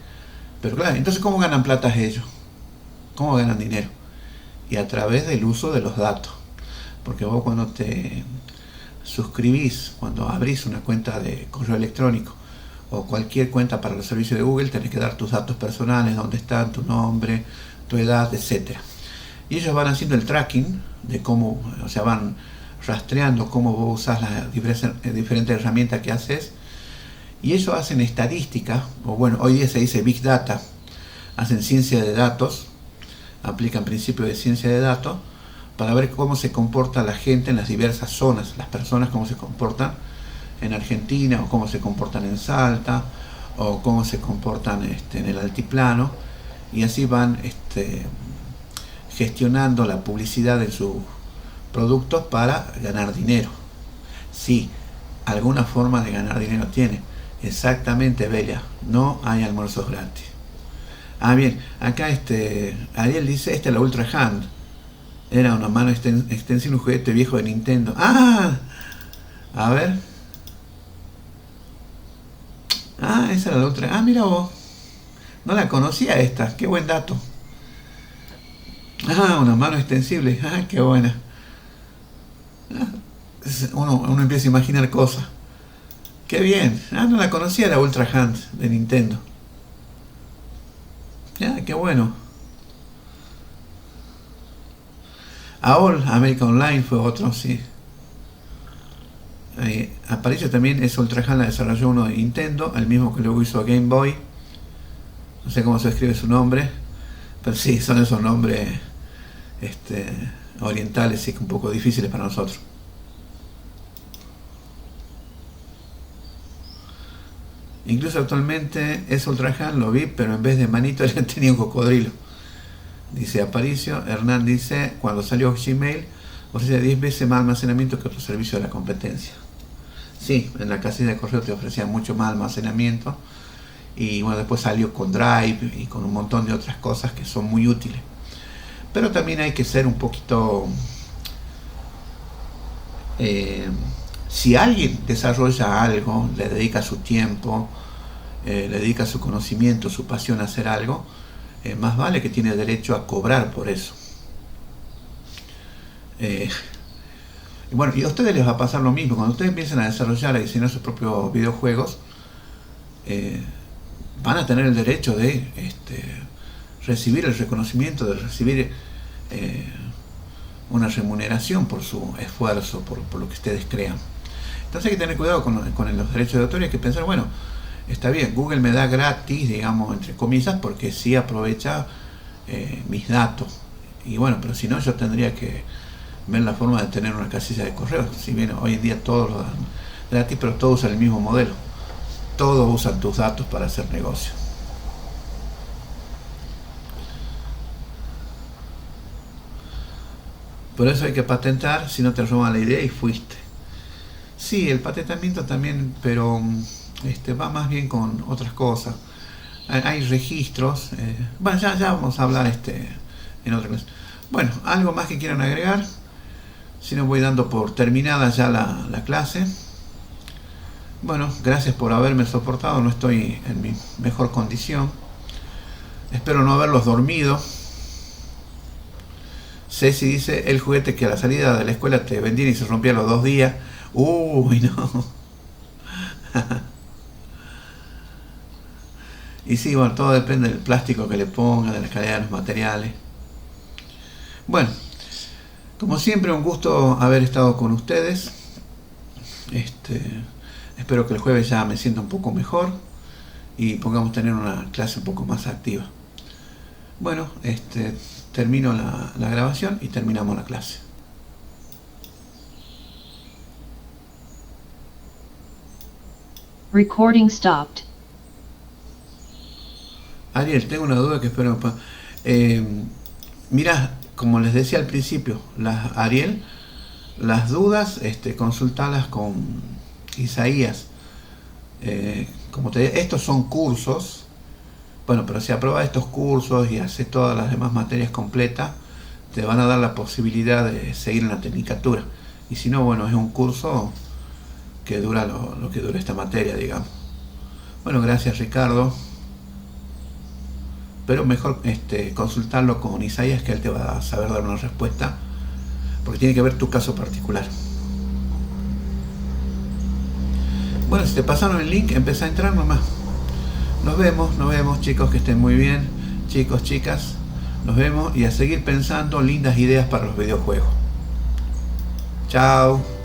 Pero claro, entonces ¿cómo ganan plata ellos? ¿Cómo ganan dinero? Y a través del uso de los datos. Porque vos cuando te suscribís, cuando abrís una cuenta de correo electrónico o cualquier cuenta para los servicios de Google, tenés que dar tus datos personales, dónde están, tu nombre, tu edad, etc. Y ellos van haciendo el tracking de cómo, o sea, van rastreando cómo vos usás las diferentes herramientas que haces, y ellos hacen estadística, o bueno, hoy día se dice Big Data, hacen ciencia de datos, aplican principios de ciencia de datos para ver cómo se comporta la gente en las diversas zonas, las personas cómo se comportan en Argentina, o cómo se comportan en Salta, o cómo se comportan en el altiplano, y así van gestionando la publicidad de sus productos para ganar dinero. Sí, alguna forma de ganar dinero tiene. Exactamente, Bella, no hay almuerzos gratis. Ah, bien, acá Ariel dice, esta es la Ultra Hand. Era una mano extensible, un juguete viejo de Nintendo. Ah, a ver. Ah, esa era la Ultra. Ah, mira vos. No la conocía esta, qué buen dato. Ah, una mano extensible. Ah, qué buena. Uno empieza a imaginar cosas. Qué bien. Ah, no la conocía la Ultra Hand de Nintendo. Ya, qué bueno. AOL, American Online fue otro, sí. Aparece también, esa Ultra Hand la desarrolló uno de Nintendo, el mismo que luego hizo Game Boy. No sé cómo se escribe su nombre, pero sí, son esos nombres orientales, sí, un poco difíciles para nosotros. Incluso actualmente ese Ultra Hand lo vi, pero en vez de manito tenía un cocodrilo. Dice Aparicio. Hernán dice, cuando salió Gmail ofrecía 10 veces más almacenamiento que otros servicios de la competencia. Sí, en la casilla de correo te ofrecían mucho más almacenamiento. Y bueno, después salió con Drive y con un montón de otras cosas que son muy útiles. Pero también hay que ser un poquito... si alguien desarrolla algo, le dedica su tiempo, le dedica su conocimiento, su pasión a hacer algo, más vale que tiene derecho a cobrar por eso. Y bueno, y a ustedes les va a pasar lo mismo. Cuando ustedes empiecen a desarrollar, a diseñar sus propios videojuegos, van a tener el derecho de recibir el reconocimiento, de recibir una remuneración por su esfuerzo, por lo que ustedes crean. Entonces hay que tener cuidado con los derechos de autor y hay que pensar, bueno, está bien, Google me da gratis, digamos, entre comillas, porque sí aprovecha mis datos. Y bueno, pero si no, yo tendría que ver la forma de tener una casilla de correo. Si bien hoy en día todos lo dan gratis, pero todos usan el mismo modelo. Todos usan tus datos para hacer negocio. Por eso hay que patentar, si no te roban la idea y fuiste. Sí, el patentamiento también, pero va más bien con otras cosas. Hay registros. Bueno, ya vamos a hablar en otra cosa. Bueno, algo más que quieran agregar. Si no, voy dando por terminada ya la clase. Bueno, gracias por haberme soportado. No estoy en mi mejor condición. Espero no haberlos dormido. Ceci dice, el juguete que a la salida de la escuela te vendían y se rompía a los 2 días. Uy, no. Y sí, bueno, todo depende del plástico que le ponga, de la calidad de los materiales. Bueno, como siempre, un gusto haber estado con ustedes. Espero que el jueves ya me sienta un poco mejor y podamos tener una clase un poco más activa. Bueno, termino la grabación y terminamos la clase. Recording stopped. Ariel, tengo una duda que espero. Mira, como les decía al principio, Ariel, las dudas, consultalas con Isaías. Como te digo, estos son cursos. Bueno, pero si apruebas estos cursos y haces todas las demás materias completas, te van a dar la posibilidad de seguir en la tecnicatura. Y si no, bueno, es un curso que dura lo que dura esta materia, digamos. Bueno, gracias Ricardo. Pero mejor consultarlo con Isaías, que él te va a saber dar una respuesta, porque tiene que ver tu caso particular. Bueno, si te pasaron el link, empieza a entrar nomás. Nos vemos chicos, que estén muy bien. Chicos, chicas, nos vemos y a seguir pensando lindas ideas para los videojuegos. Chao.